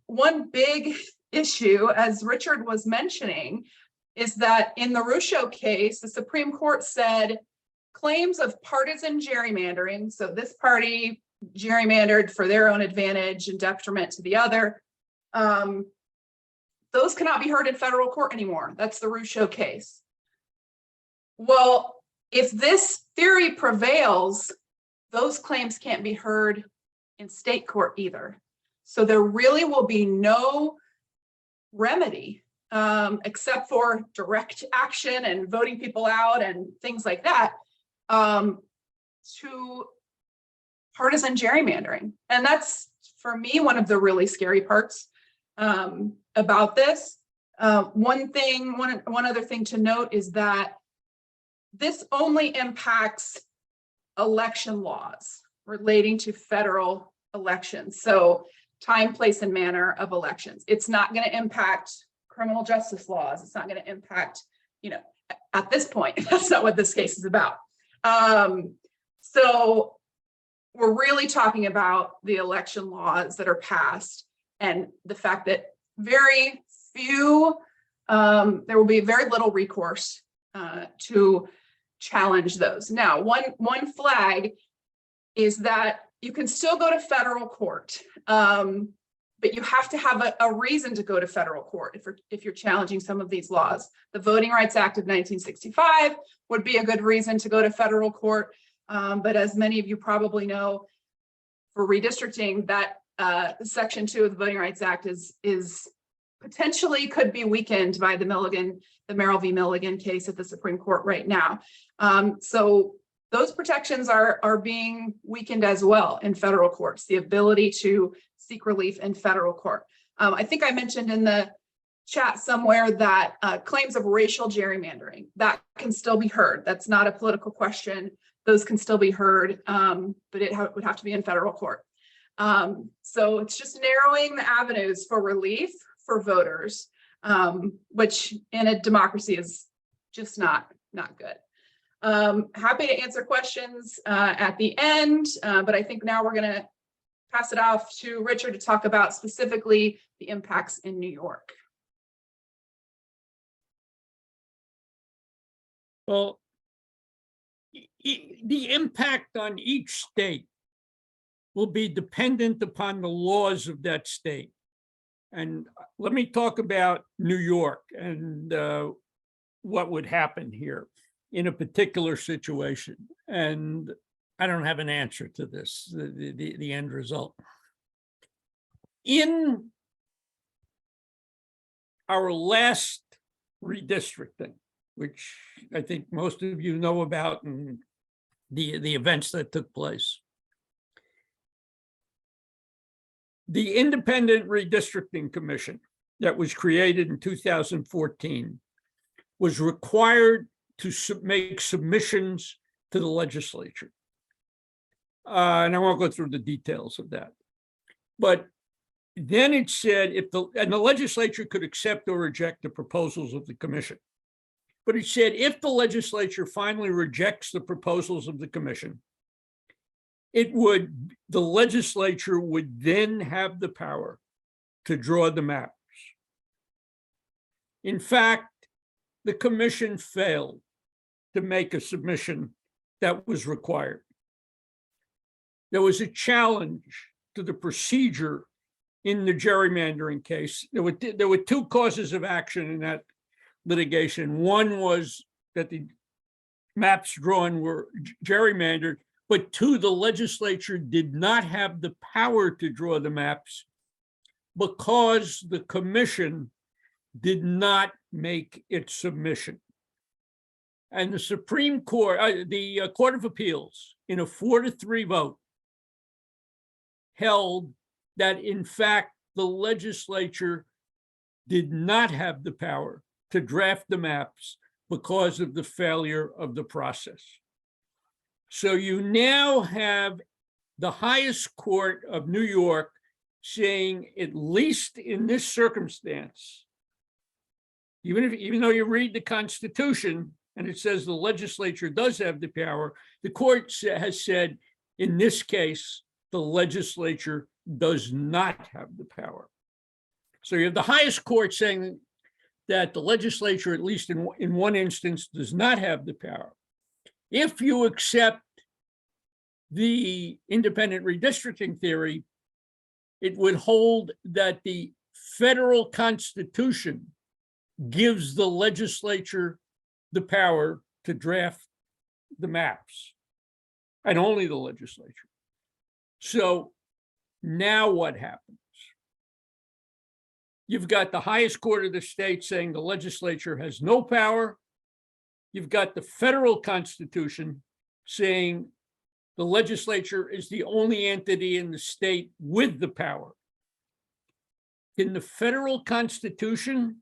One big issue, as Richard was mentioning, is that in the Russo case, the Supreme Court said claims of partisan gerrymandering, so this party gerrymandered for their own advantage and detriment to the other, those cannot be heard in federal court anymore. That's the Russo case. Well, if this theory prevails, those claims can't be heard in state court either. So there really will be no remedy except for direct action and voting people out and things like that to partisan gerrymandering. And that's, for me, one of the really scary parts about this. One other thing to note is that this only impacts election laws relating to federal elections. So time, place, and manner of elections. It's not going to impact criminal justice laws. It's not going to impact, at this point, that's not what this case is about. So we're really talking about the election laws that are passed and the fact that very few, there will be very little recourse to challenge those. Now, one flag is that you can still go to federal court, but you have to have a reason to go to federal court if you're challenging some of these laws. The Voting Rights Act of 1965 would be a good reason to go to federal court, but as many of you probably know, for redistricting, that Section 2 of the Voting Rights Act is potentially could be weakened by the Merrill v. Milligan case at the Supreme Court right now. So those protections are being weakened as well in federal courts, the ability to seek relief in federal court. I think I mentioned in the chat somewhere that claims of racial gerrymandering, that can still be heard. That's not a political question. Those can still be heard, but it would have to be in federal court. So it's just narrowing the avenues for relief for voters, which in a democracy is just not good. Happy to answer questions at the end, but I think now we're going to pass it off to Richard to talk about specifically the impacts in New York. Well, the impact on each state will be dependent upon the laws of that state. And let me talk about New York and what would happen here in a particular situation. And I don't have an answer to this, the end result. In our last redistricting, which I think most of you know about and the events that took place, the Independent Redistricting Commission that was created in 2014 was required to make submissions to the legislature. And I won't go through the details of that. But then it said and the legislature could accept or reject the proposals of the commission. But it said if the legislature finally rejects the proposals of the commission, the legislature would then have the power to draw the maps. In fact, the commission failed to make a submission that was required. There was a challenge to the procedure in the gerrymandering case. There were two causes of action in that litigation. One was that the maps drawn were gerrymandered, but two, the legislature did not have the power to draw the maps because the commission did not make its submission. And the Supreme Court, the Court of Appeals, in a 4-3 vote, held that in fact the legislature did not have the power to draft the maps because of the failure of the process. So you now have the highest court of New York saying, at least in this circumstance, even though you read the Constitution and it says the legislature does have the power, the court has said, in this case, the legislature does not have the power. So you have the highest court saying that the legislature, at least in one instance, does not have the power. If you accept the independent redistricting theory, it would hold that the federal Constitution gives the legislature the power to draft the maps, and only the legislature. So now what happens? You've got the highest court of the state saying the legislature has no power. You've got the federal Constitution saying the legislature is the only entity in the state with the power. Can the federal Constitution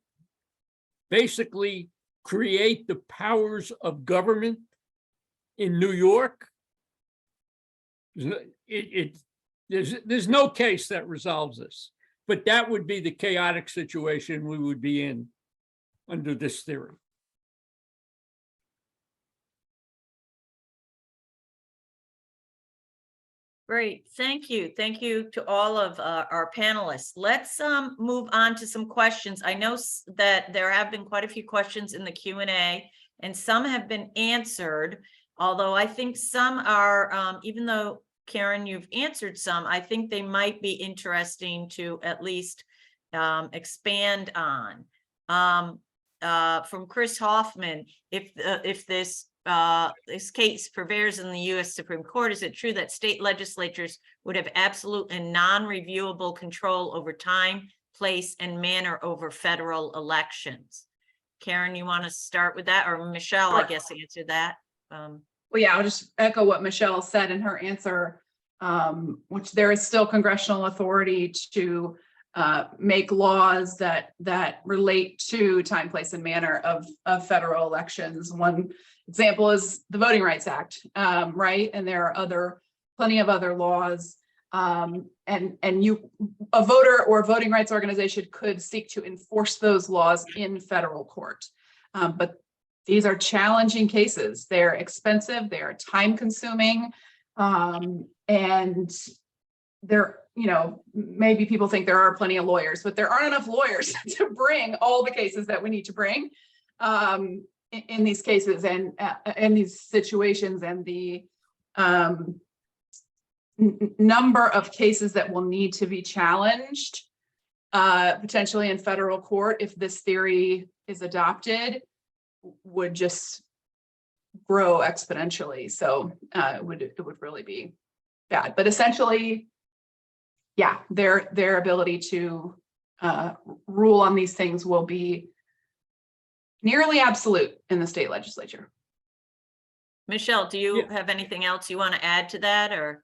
basically create the powers of government in New York? There's no case that resolves this, but that would be the chaotic situation we would be in under this theory. Great, thank you. Thank you to all of our panelists. Let's move on to some questions. I know that there have been quite a few questions in the Q&A, and some have been answered, although I think some are, even though, Caren, you've answered some, I think they might be interesting to at least expand on. From Chris Hoffman, if this case prevails in the U.S. Supreme Court, is it true that state legislatures would have absolute and non-reviewable control over time, place, and manner over federal elections? Caren, you want to start with that, or Michelle, I guess, answer that? Well, yeah, I'll just echo what Michelle said in her answer, which there is still congressional authority to make laws that relate to time, place, and manner of federal elections. One example is the Voting Rights Act, right? And there are plenty of other laws. And a voter or voting rights organization could seek to enforce those laws in federal court. But these are challenging cases. They're expensive, they're time consuming, and they're, maybe people think there are plenty of lawyers, but there aren't enough lawyers to bring all the cases that we need to bring in these cases and in these situations, and the number of cases that will need to be challenged potentially in federal court if this theory is adopted would just grow exponentially. So it would really be bad. But essentially, yeah, their ability to rule on these things will be nearly absolute in the state legislature. Michelle, do you have anything else you want to add to that, or?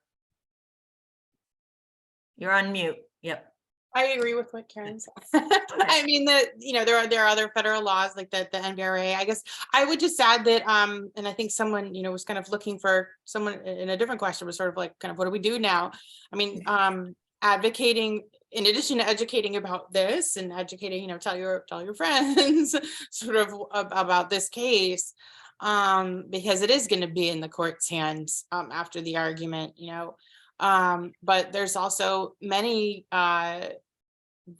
You're on mute. Yep. I agree with what Caren said. I mean, there are other federal laws like the NBRA. I guess I would just add that, and I think someone, was kind of looking for someone in a different question, was sort of like, kind of, what do we do now? I mean, advocating, in addition to educating about this and educating, tell your friends sort of about this case, because it is going to be in the court's hands after the argument, but there's also many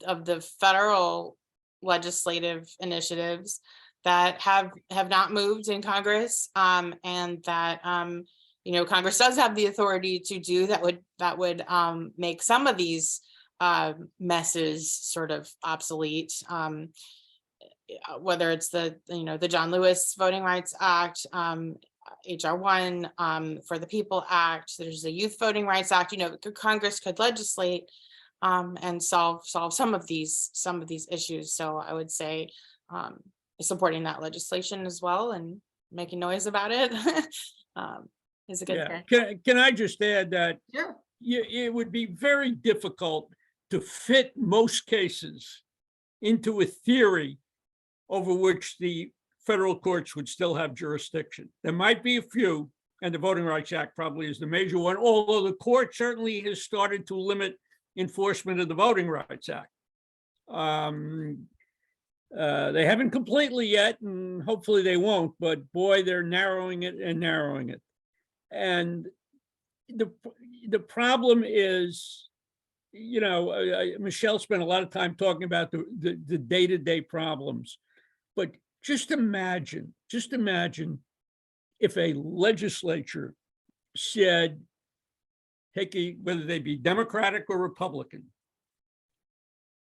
of the federal legislative initiatives that have not moved in Congress, and that Congress does have the authority to do that would make some of these messes sort of obsolete. Whether it's the John Lewis Voting Rights Act, HR 1 for the People Act, there's the Youth Voting Rights Act. Congress could legislate and solve some of these issues. So I would say supporting that legislation as well and making noise about it is a good thing. Can I just add that Sure. it would be very difficult to fit most cases into a theory over which the federal courts would still have jurisdiction. There might be a few, and the Voting Rights Act probably is the major one, although the court certainly has started to limit enforcement of the Voting Rights Act. They haven't completely yet, and hopefully they won't, but boy, they're narrowing it and narrowing it. And the problem is, Michelle spent a lot of time talking about the day-to-day problems, but just imagine if a legislature said, whether they be Democratic or Republican,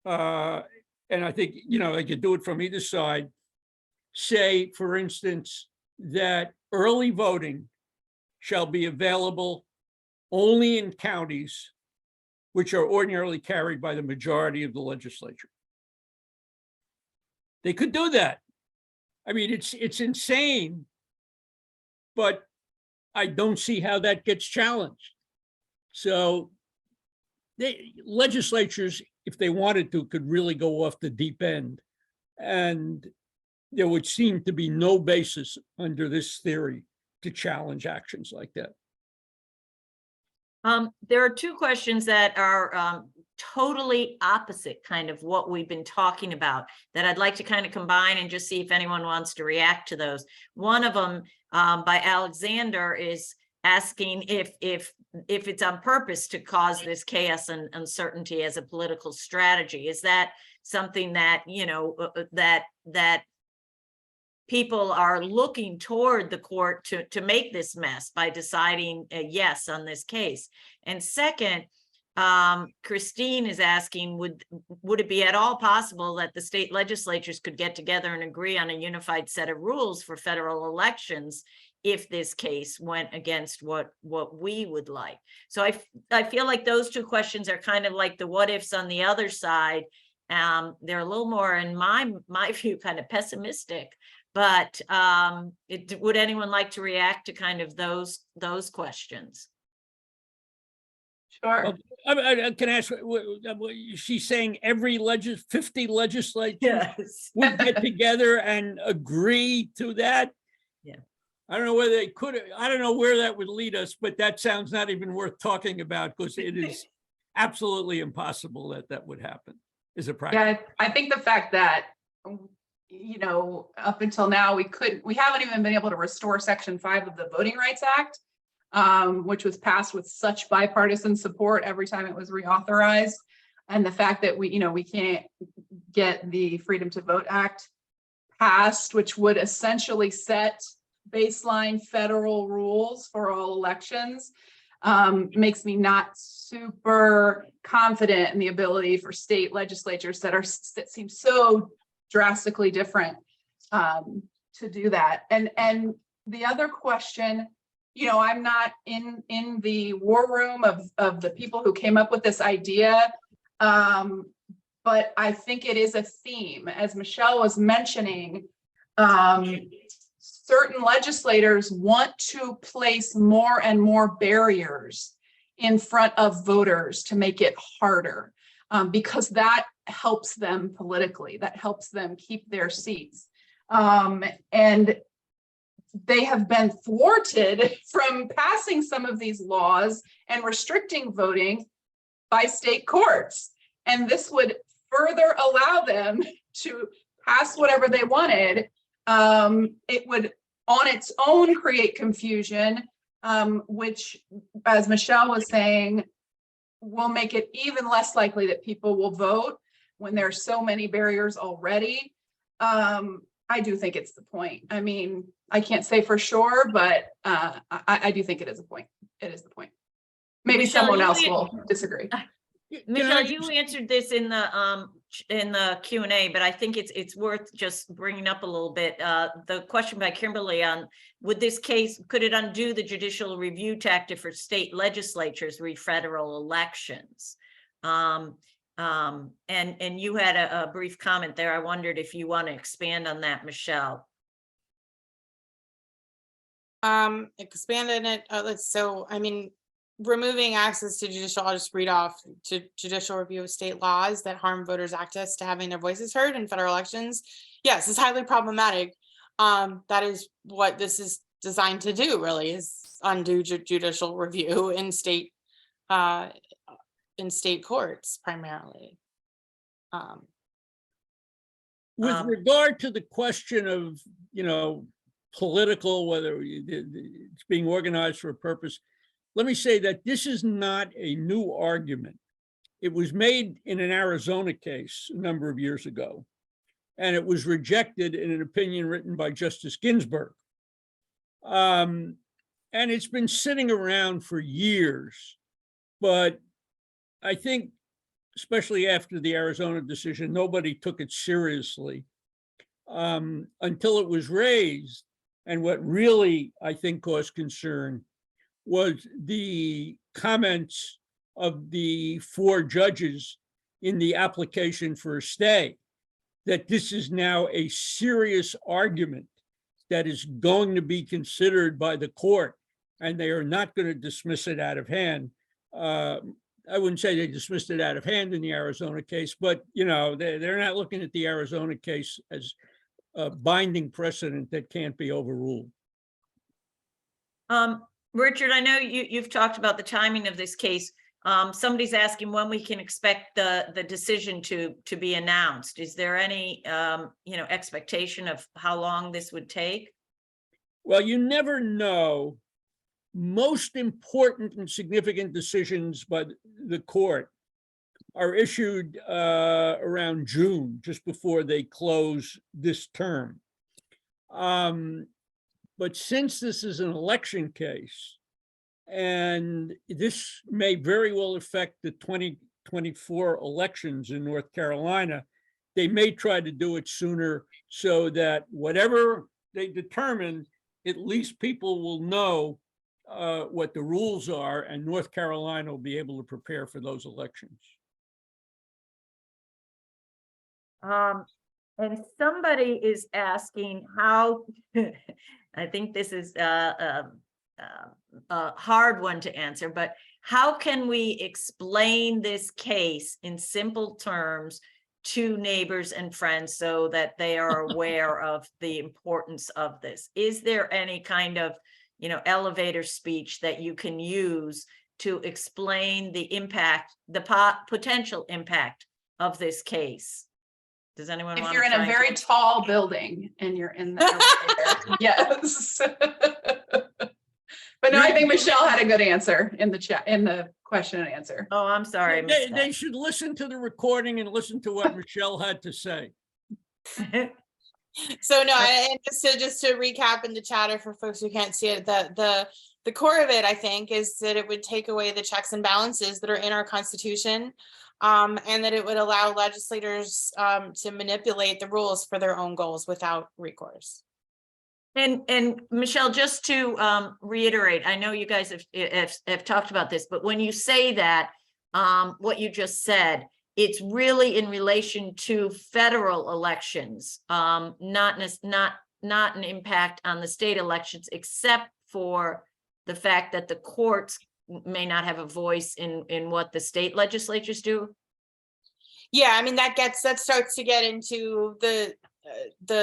and I think, they could do it from either side, say, for instance, that early voting shall be available only in counties which are ordinarily carried by the majority of the legislature. They could do that. I mean, it's insane, but I don't see how that gets challenged. So legislatures, if they wanted to, could really go off the deep end. And there would seem to be no basis under this theory to challenge actions like that. There are two questions that are totally opposite kind of what we've been talking about that I'd like to kind of combine and just see if anyone wants to react to those. One of them by Alexander is asking if it's on purpose to cause this chaos and uncertainty as a political strategy. Is that something that, that people are looking toward the court to make this mess by deciding a yes on this case? And second, Christine is asking, would it be at all possible that the state legislatures could get together and agree on a unified set of rules for federal elections if this case went against what we would like? So I feel like those two questions are kind of like the what ifs on the other side. They're a little more, in my view, kind of pessimistic. But would anyone like to react to kind of those questions? Sure. Can I ask, she's saying every 50 legislatures Yes. would get together and agree to that? Yeah. I don't know whether they could. I don't know where that would lead us, but that sounds not even worth talking about because it is absolutely impossible that would happen as a practice. Yeah, I think the fact that, up until now, we haven't even been able to restore Section 5 of the Voting Rights Act, which was passed with such bipartisan support every time it was reauthorized. And the fact that we can't get the Freedom to Vote Act passed, which would essentially set baseline federal rules for all elections, makes me not super confident in the ability for state legislatures that seem so drastically different to do that. And the other question, I'm not in the war room of the people who came up with this idea, but I think it is a theme. As Michelle was mentioning, certain legislators want to place more and more barriers in front of voters to make it harder, because that helps them politically, that helps them keep their seats. And they have been thwarted from passing some of these laws and restricting voting by state courts. And this would further allow them to pass whatever they wanted. It would on its own create confusion, which, as Michelle was saying, will make it even less likely that people will vote when there's so many barriers already. I do think it's the point. I mean, I can't say for sure, but I do think it is a point. It is the point. Maybe Michelle, someone you else an- will disagree. Can I Michelle, you just- answered this in the Q&A, but I think it's worth just bringing up a little bit. The question by Kimberly on, would this case, could it undo the judicial review tactic for state legislatures re federal elections? And you had a brief comment there. I wondered if you want to expand on that, Michelle. Expanded it, so, I mean, removing access to judicial, I'll just read off to judicial review of state laws that harm voters' access to having their voices heard in federal elections. Yes, it's highly problematic. That is what this is designed to do, really, is undo judicial review in state courts primarily. With regard to the question of, political, whether it's being organized for a purpose, let me say that this is not a new argument. It was made in an Arizona case a number of years ago, and it was rejected in an opinion written by Justice Ginsburg. And it's been sitting around for years, but I think, especially after the Arizona decision, nobody took it seriously until it was raised. And what really, I think, caused concern was the comments of the 4 judges in the application for a stay, that this is now a serious argument that is going to be considered by the court, and they are not going to dismiss it out of hand. I wouldn't say they dismissed it out of hand in the Arizona case, but they're not looking at the Arizona case as a binding precedent that can't be overruled. Richard, I know you've talked about the timing of this case. Somebody's asking when we can expect the decision to be announced. Is there any expectation of how long this would take? Well, you never know. Most important and significant decisions by the court are issued around June, just before they close this term. But since this is an election case, and this may very well affect the 2024 elections in North Carolina, they may try to do it sooner so that whatever they determine, at least people will know what the rules are, and North Carolina will be able to prepare for those elections. And somebody is asking how, I think this is a hard one to answer, but how can we explain this case in simple terms to neighbors and friends so that they are aware of the importance of this? Is there any kind of, elevator speech that you can use to explain the impact, the potential impact of this case? Does anyone want to? If you're in a very tall building and you're in the elevator, yes. But no, I think Michelle had a good answer in the chat, in the question and answer. Oh, I'm sorry. They should listen to the recording and listen to what Michelle had to say. So no, and just to recap in the chatter for folks who can't see it, the core of it, I think, is that it would take away the checks and balances that are in our Constitution, and that it would allow legislators to manipulate the rules for their own goals without recourse. And Michelle, just to reiterate, I know you guys have talked about this, but when you say that, what you just said, it's really in relation to federal elections, not an impact on the state elections, except for the fact that the courts may not have a voice in what the state legislatures do. Yeah, I mean, that starts to get into the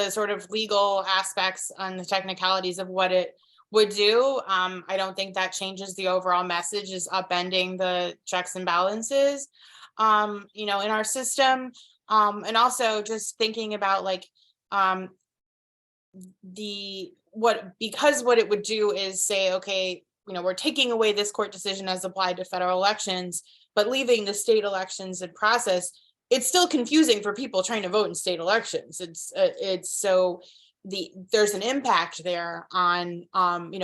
sort of legal aspects and the technicalities of what it would do. I don't think that changes the overall message, is upending the checks and balances, in our system. And also just thinking about because what it would do is say, okay, we're taking away this court decision as applied to federal elections, but leaving the state elections in process. it's still confusing for people trying to vote in state elections. It's so there's an impact there on,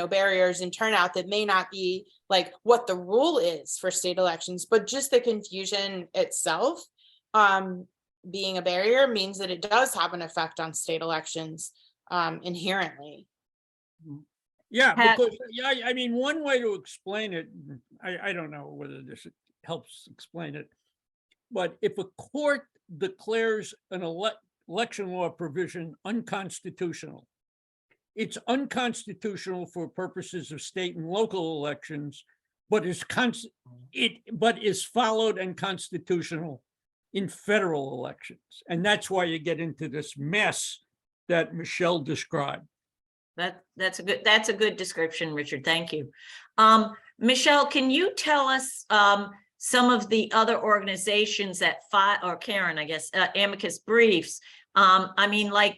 barriers and turnout that may not be like what the rule is for state elections, but just the confusion itself, being a barrier means that it does have an effect on state elections, inherently. Yeah, Pat- because, I mean, one way to explain it, I don't know whether this helps explain it, but if a court declares an election law provision unconstitutional, it's unconstitutional for purposes of state and local elections, but is followed and constitutional in federal elections. And that's why you get into this mess that Michelle described. That's a good description, Richard. Thank you. Michelle, can you tell us some of the other organizations that or Caren, I guess, amicus briefs? I mean, like,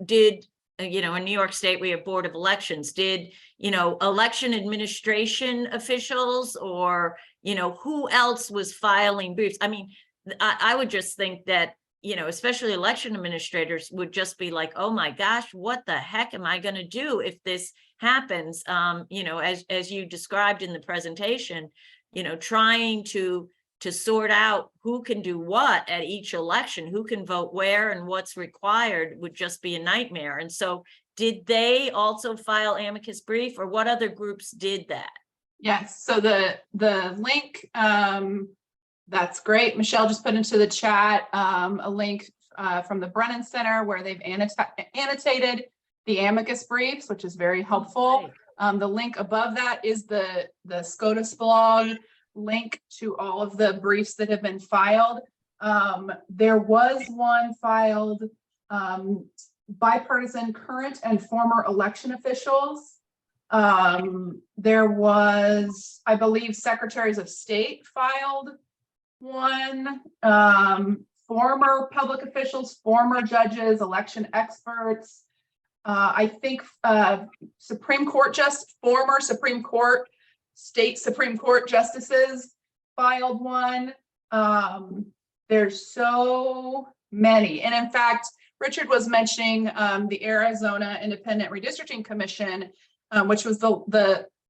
did, in New York State, we have Board of Elections. Did, election administration officials or, who else was filing briefs? I mean, I would just think that, especially election administrators would just be like, oh my gosh, what the heck am I going to do if this happens? As you described in the presentation, trying to sort out who can do what at each election, who can vote where and what's required would just be a nightmare. And so did they also file amicus brief, or what other groups did that? Yes, so the link, that's great. Michelle just put into the chat a link from the Brennan Center where they've annotated the amicus briefs, which is very helpful. The link above that is the SCOTUS blog link to all of the briefs that have been filed. There was one filed, bipartisan current and former election officials. There was, I believe, secretaries of state filed one, former public officials, former judges, election experts. I think Supreme Court former Supreme Court, state Supreme Court justices filed one. There's so many. And in fact, Richard was mentioning the Arizona Independent Redistricting Commission, which was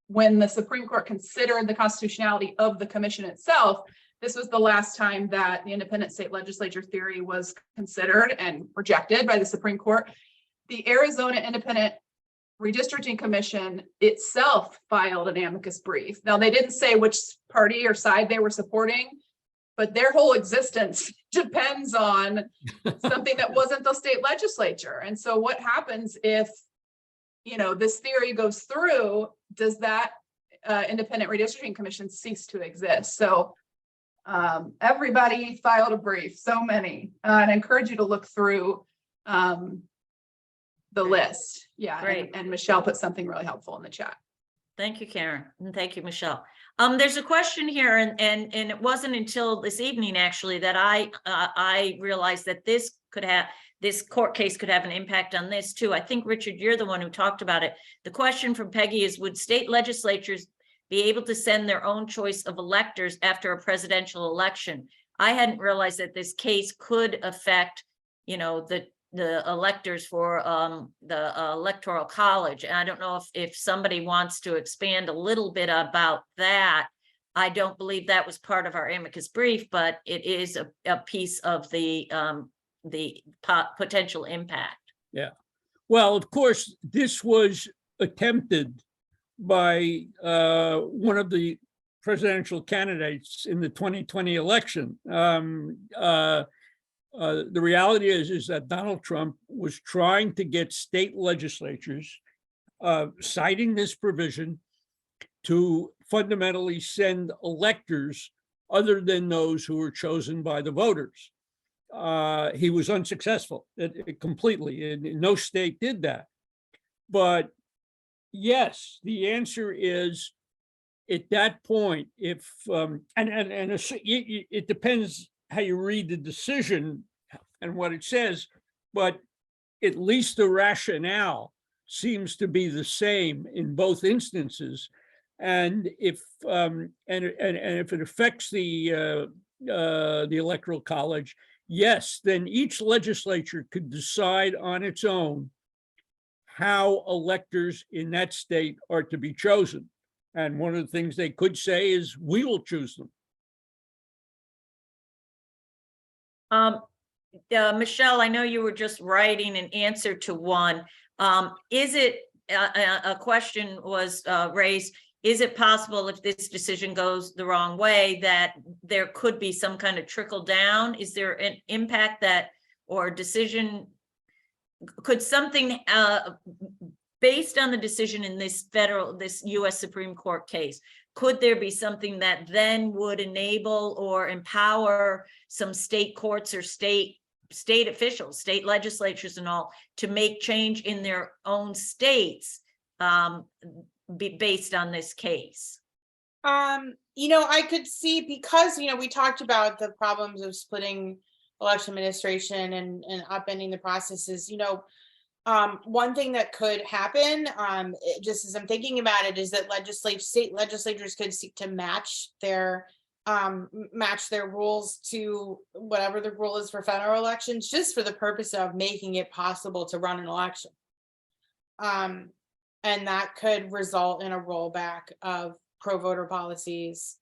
when the Supreme Court considered the constitutionality of the commission itself. This was the last time that the independent state legislature theory was considered and rejected by the Supreme Court. The Arizona Independent Redistricting Commission itself filed an amicus brief. Now, they didn't say which party or side they were supporting, but their whole existence depends on something that wasn't the state legislature. And so what happens if, this theory goes through? Does that Independent Redistricting Commission cease to exist? So everybody filed a brief, so many. And I encourage you to look through the list. Yeah, Great. and Michelle put something really helpful in the chat. Thank you, Caren, and thank you, Michelle. There's a question here, and it wasn't until this evening actually that I realized that this court case could have an impact on this too. I think, Richard, you're the one who talked about it. The question from Peggy is, would state legislatures be able to send their own choice of electors after a presidential election? I hadn't realized that this case could affect, the electors for the Electoral College. And I don't know if somebody wants to expand a little bit about that. I don't believe that was part of our amicus brief, but it is a piece of the potential impact. Yeah. Well, of course, this was attempted by one of the presidential candidates in the 2020 election. The reality is that Donald Trump was trying to get state legislatures, citing this provision, to fundamentally send electors other than those who were chosen by the voters. He was unsuccessful completely, and no state did that. But yes, the answer is, at that point, if it depends how you read the decision and what it says, but at least the rationale seems to be the same in both instances. And if it affects the Electoral College, yes, then each legislature could decide on its own how electors in that state are to be chosen. And one of the things they could say is, we will choose them. Michelle, I know you were just writing an answer to one. Is it, a question was raised, is it possible if this decision goes the wrong way that there could be some kind of trickle down? Is there an impact that, or decision, could something, based on the decision in this US Supreme Court case, could there be something that then would enable or empower some state courts or state officials, state legislatures and all, to make change in their own states, based on this case? I could see, because, we talked about the problems of splitting election administration and upending the processes, one thing that could happen, just as I'm thinking about it, is that state legislatures could seek to match their rules to whatever the rule is for federal elections, just for the purpose of making it possible to run an election. And that could result in a rollback of pro-voter policies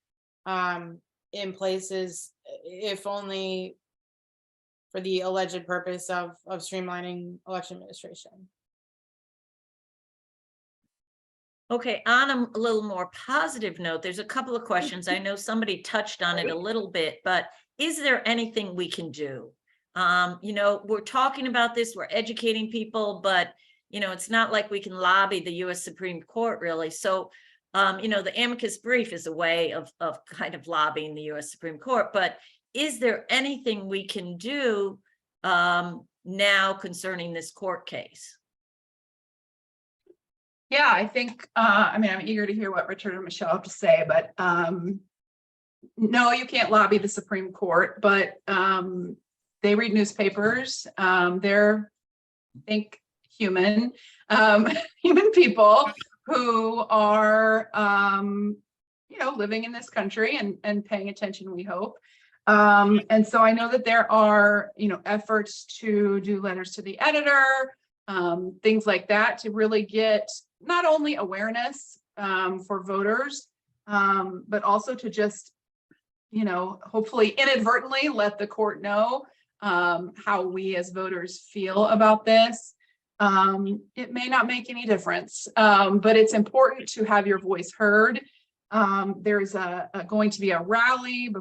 in places, if only for the alleged purpose of streamlining election administration. Okay, on a little more positive note, there's a couple of questions. I know somebody touched on it a little bit, but is there anything we can do? We're talking about this, we're educating people, but it's not like we can lobby the US Supreme Court really. So, the amicus brief is a way of kind of lobbying the US Supreme Court, but is there anything we can do now concerning this court case? Yeah, I think, I'm eager to hear what Richard and Michelle have to say, but no, you can't lobby the Supreme Court, but they read newspapers. They're, I think, human people who are, living in this country and paying attention, we hope. And so I know that there are, efforts to do letters to the editor, things like that, to really get not only awareness for voters, but also to just, hopefully inadvertently let the court know how we as voters feel about this. It may not make any difference, but it's important to have your voice heard. There's going to be a rally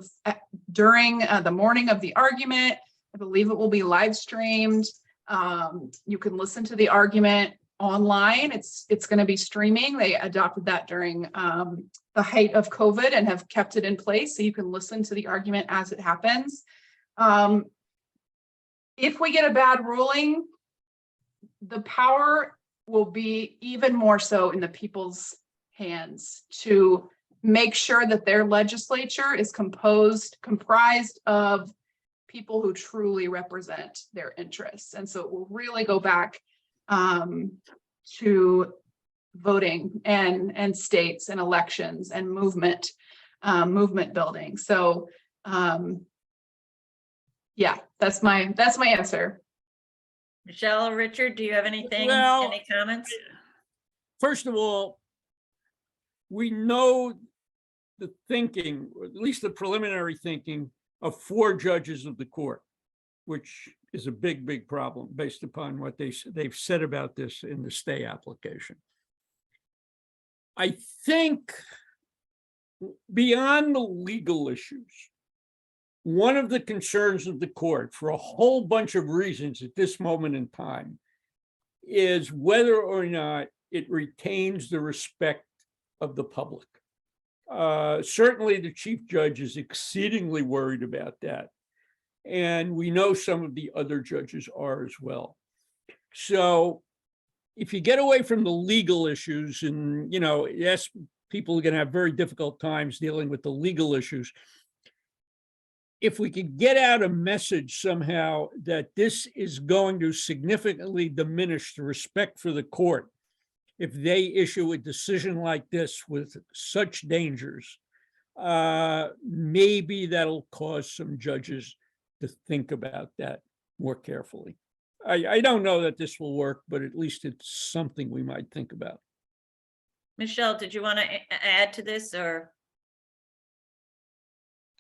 during the morning of the argument. I believe it will be live streamed. You can listen to the argument online. It's going to be streaming. They adopted that during the height of COVID and have kept it in place, so you can listen to the argument as it happens. If we get a bad ruling, the power will be even more so in the people's hands to make sure that their legislature is comprised of people who truly represent their interests. And so it will really go back to voting and states and elections and movement building. So yeah, that's my answer. Michelle or Richard, do you have anything, Well, any comments? First of all, we know the thinking, or at least the preliminary thinking, of 4 judges of the court, which is a big, big problem based upon what they've said about this in the stay application. I think beyond the legal issues, one of the concerns of the court, for a whole bunch of reasons at this moment in time, is whether or not it retains the respect of the public. Certainly the chief judge is exceedingly worried about that. And we know some of the other judges are as well. So if you get away from the legal issues, and, yes, people are going to have very difficult times dealing with the legal issues. If we could get out a message somehow that this is going to significantly diminish the respect for the court, if they issue a decision like this with such dangers, maybe that'll cause some judges to think about that more carefully. I don't know that this will work, but at least it's something we might think about. Michelle, did you want to add to this or?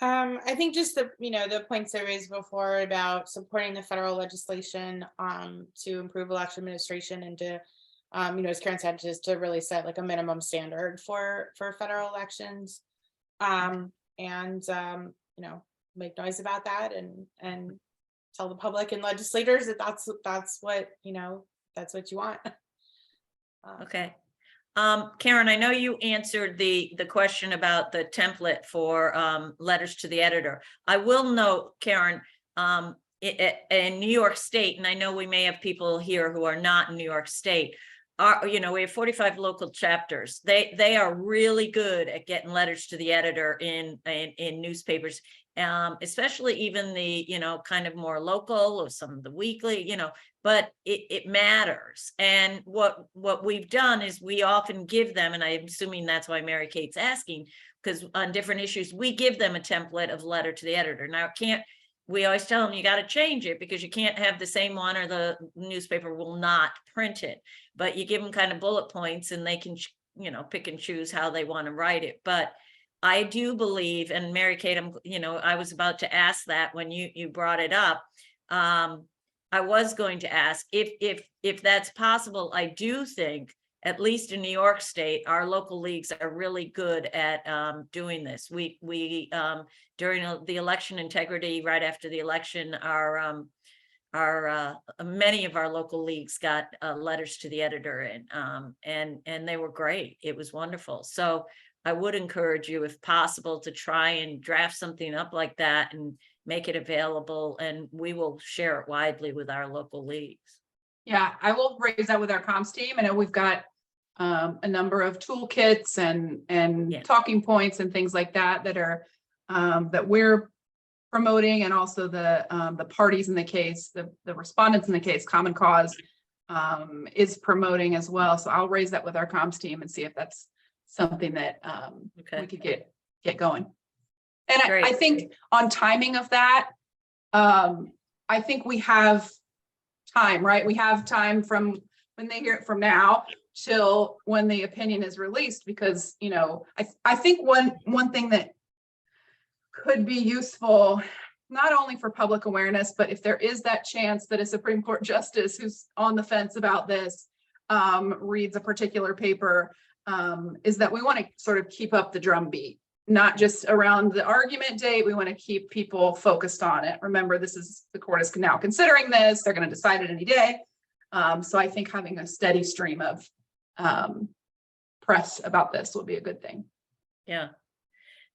I think just the points I raised before about supporting the federal legislation to improve election administration and to, as Caren said, just to really set like a minimum standard for federal elections. Make noise about that and tell the public and legislators that that's what you want. Okay. Caren, I know you answered the question about the template for letters to the editor. I will note, Caren, in New York State, and I know we may have people here who are not in New York State, we have 45 local chapters. They are really good at getting letters to the editor in newspapers, especially even the kind of more local or some of the weekly, but it matters. And what we've done is we often give them, and I'm assuming that's why Mary Kate's asking, because on different issues, we give them a template of letter to the editor. Now, we always tell them you got to change it because you can't have the same one or the newspaper will not print it, but you give them kind of bullet points and they can, pick and choose how they want to write it. But I do believe, and Mary Kate, I was about to ask that when you brought it up. I was going to ask if that's possible. I do think, at least in New York State, our local leagues are really good at doing this. We during the election integrity, right after the election, many of our local leagues got letters to the editor, and they were great. It was wonderful. So I would encourage you, if possible, to try and draft something up like that and make it available, and we will share it widely with our local leagues. Yeah, I will raise that with our comms team. I know we've got a number of toolkits and talking points and things like that that we're promoting, and also the parties in the case, the respondents in the case, Common Cause is promoting as well. So I'll raise that with our comms team and see if that's something that we could get going. And I think on timing of that, I think we have time, right? We have time from when they hear it from now till when the opinion is released, because, I think one thing that could be useful, not only for public awareness, but if there is that chance that a Supreme Court justice who's on the fence about this reads a particular paper, is that we want to sort of keep up the drumbeat, not just around the argument date. We want to keep people focused on it. Remember, the court is now considering this. They're going to decide it any day. So I think having a steady stream of press about this will be a good thing. Yeah.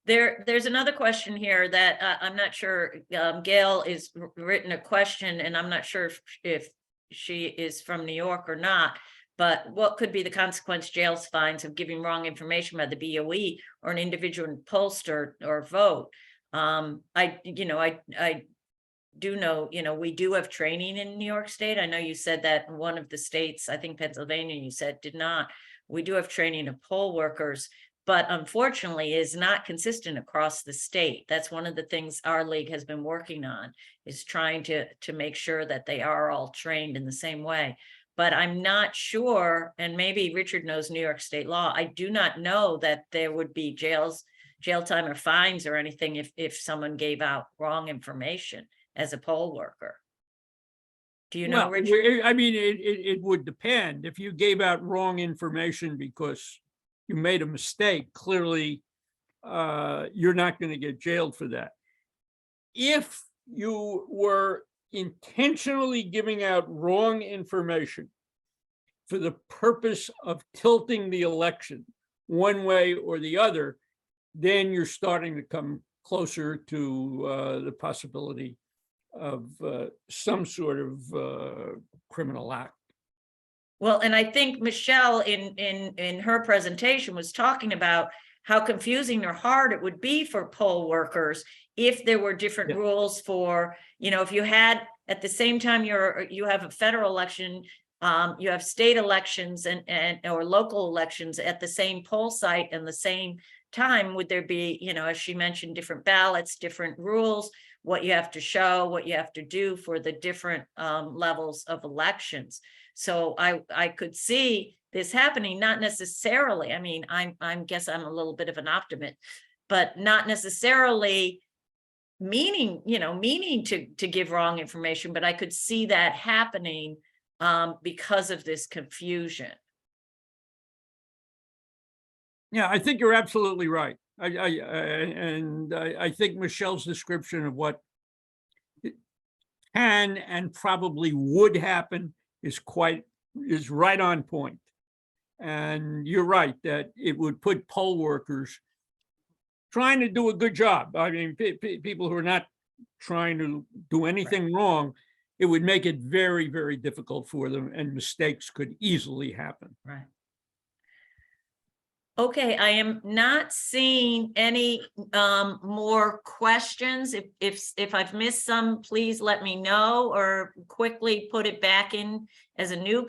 There's another question here that I'm not sure. Gail is written a question, and I'm not sure if she is from New York or not. But what could be the consequence, jails, fines of giving wrong information by the BOE or an individual pollster or vote? I do know, we do have training in New York State. I know you said that one of the states, I think Pennsylvania, you said did not. We do have training of poll workers, but unfortunately is not consistent across the state. That's one of the things our league has been working on, is trying to make sure that they are all trained in the same way. But I'm not sure, and maybe Richard knows New York State law. I do not know that there would be jail time or fines or anything if someone gave out wrong information as a poll worker. Do you know, Richard? I mean, it would depend. If you gave out wrong information because you made a mistake, clearly you're not going to get jailed for that. If you were intentionally giving out wrong information for the purpose of tilting the election one way or the other, then you're starting to come closer to the possibility of some sort of criminal act. Well, and I think Michelle in her presentation was talking about how confusing or hard it would be for poll workers if there were different rules for, if you had at the same time you have a federal election, you have state elections and or local elections at the same poll site and the same time, would there be, as she mentioned, different ballots, different rules, what you have to show, what you have to do for the different levels of elections. So I could see this happening, not necessarily. I mean, I'm guess I'm a little bit of an optimist, but not necessarily meaning to give wrong information, but I could see that happening because of this confusion. Yeah, I think you're absolutely right. I think Michelle's description of what can and probably would happen is right on point. And you're right that it would put poll workers trying to do a good job. I mean, people who are not trying to do anything wrong, it would make it very, very difficult for them, and mistakes could easily happen. Right. Okay, I am not seeing any more questions. If I've missed some, please let me know, or quickly put it back in as a new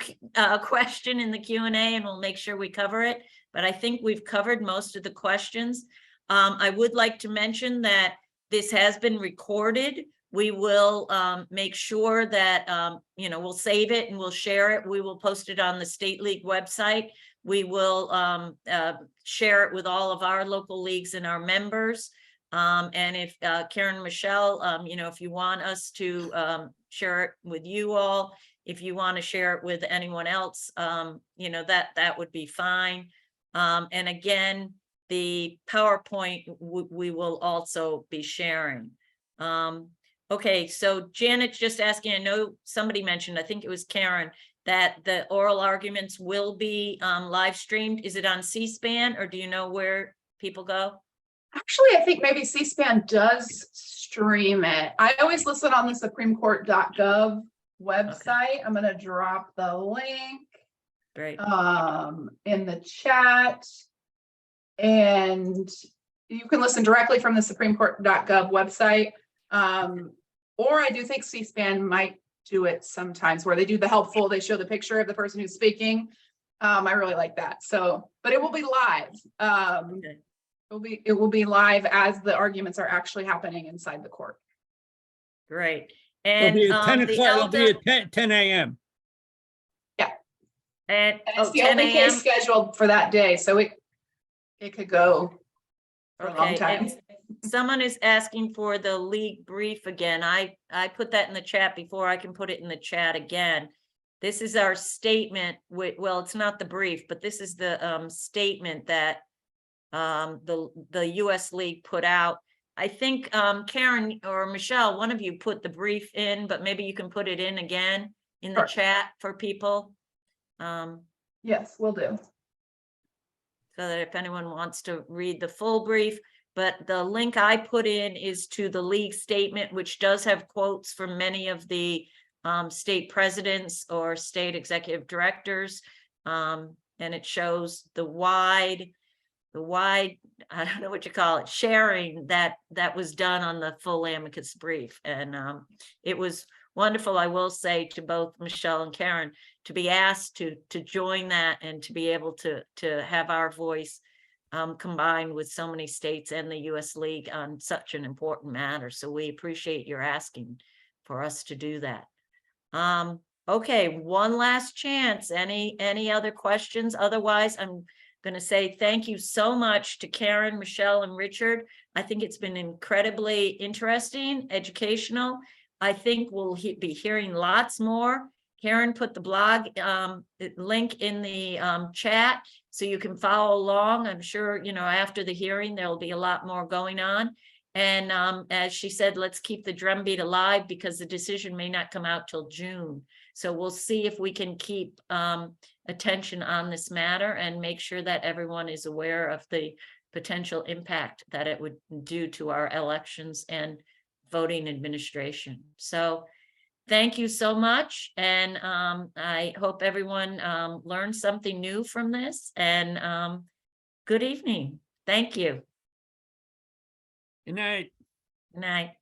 question in the Q&A, and we'll make sure we cover it. But I think we've covered most of the questions. I would like to mention that this has been recorded. We will make sure that we'll save it and we'll share it. We will post it on the State League website. We will share it with all of our local leagues and our members. And if Caren, Michelle, if you want us to share it with you all, if you want to share it with anyone else, that would be fine. And again, the PowerPoint we will also be sharing. Okay, so Janet's just asking, I know somebody mentioned, I think it was Caren, that the oral arguments will be live streamed. Is it on C-SPAN, or do you know where people go? Actually, I think maybe C-SPAN does stream it. I always listen on the supremecourt.gov website. Okay. I'm going to drop the link in the chat, and you can listen directly from the supremecourt.gov website. Or I do think C-SPAN might do it sometimes, where they do the helpful, they show the picture of the person who's speaking. I really like that. So, but it will be live. Okay. It will be live as the arguments are actually happening inside the court. Great. And it'll be at 10 a.m. Yeah. And it's the only case scheduled for that day, so it could go for a long time. And someone is asking for the league brief again. I put that in the chat before. I can put it in the chat again. This is our statement. Well, it's not the brief, but this is the statement that the U.S. League put out. I think Caren or Michelle, one of you put the brief in, but maybe you can put it in again in the chat for people. Yes, we'll do. So that if anyone wants to read the full brief, but the link I put in is to the league statement, which does have quotes from many of the state presidents or state executive directors. And it shows the wide, I don't know what you call it, sharing that was done on the full amicus brief. And it was wonderful, I will say, to both Michelle and Caren, to be asked to join that and to be able to have our voice combined with so many states and the U.S. League on such an important matter. So we appreciate your asking for us to do that. Okay, one last chance. Any other questions? Otherwise, I'm going to say thank you so much to Caren, Michelle, and Richard. I think it's been incredibly interesting, educational. I think we'll be hearing lots more. Caren put the blog link in the chat so you can follow along. I'm sure, after the hearing, there'll be a lot more going on. And as she said, let's keep the drumbeat alive, because the decision may not come out till June. So we'll see if we can keep attention on this matter and make sure that everyone is aware of the potential impact that it would do to our elections and voting administration. So thank you so much. And I hope everyone learned something new from this. And good evening. Thank you. Good night. Good night.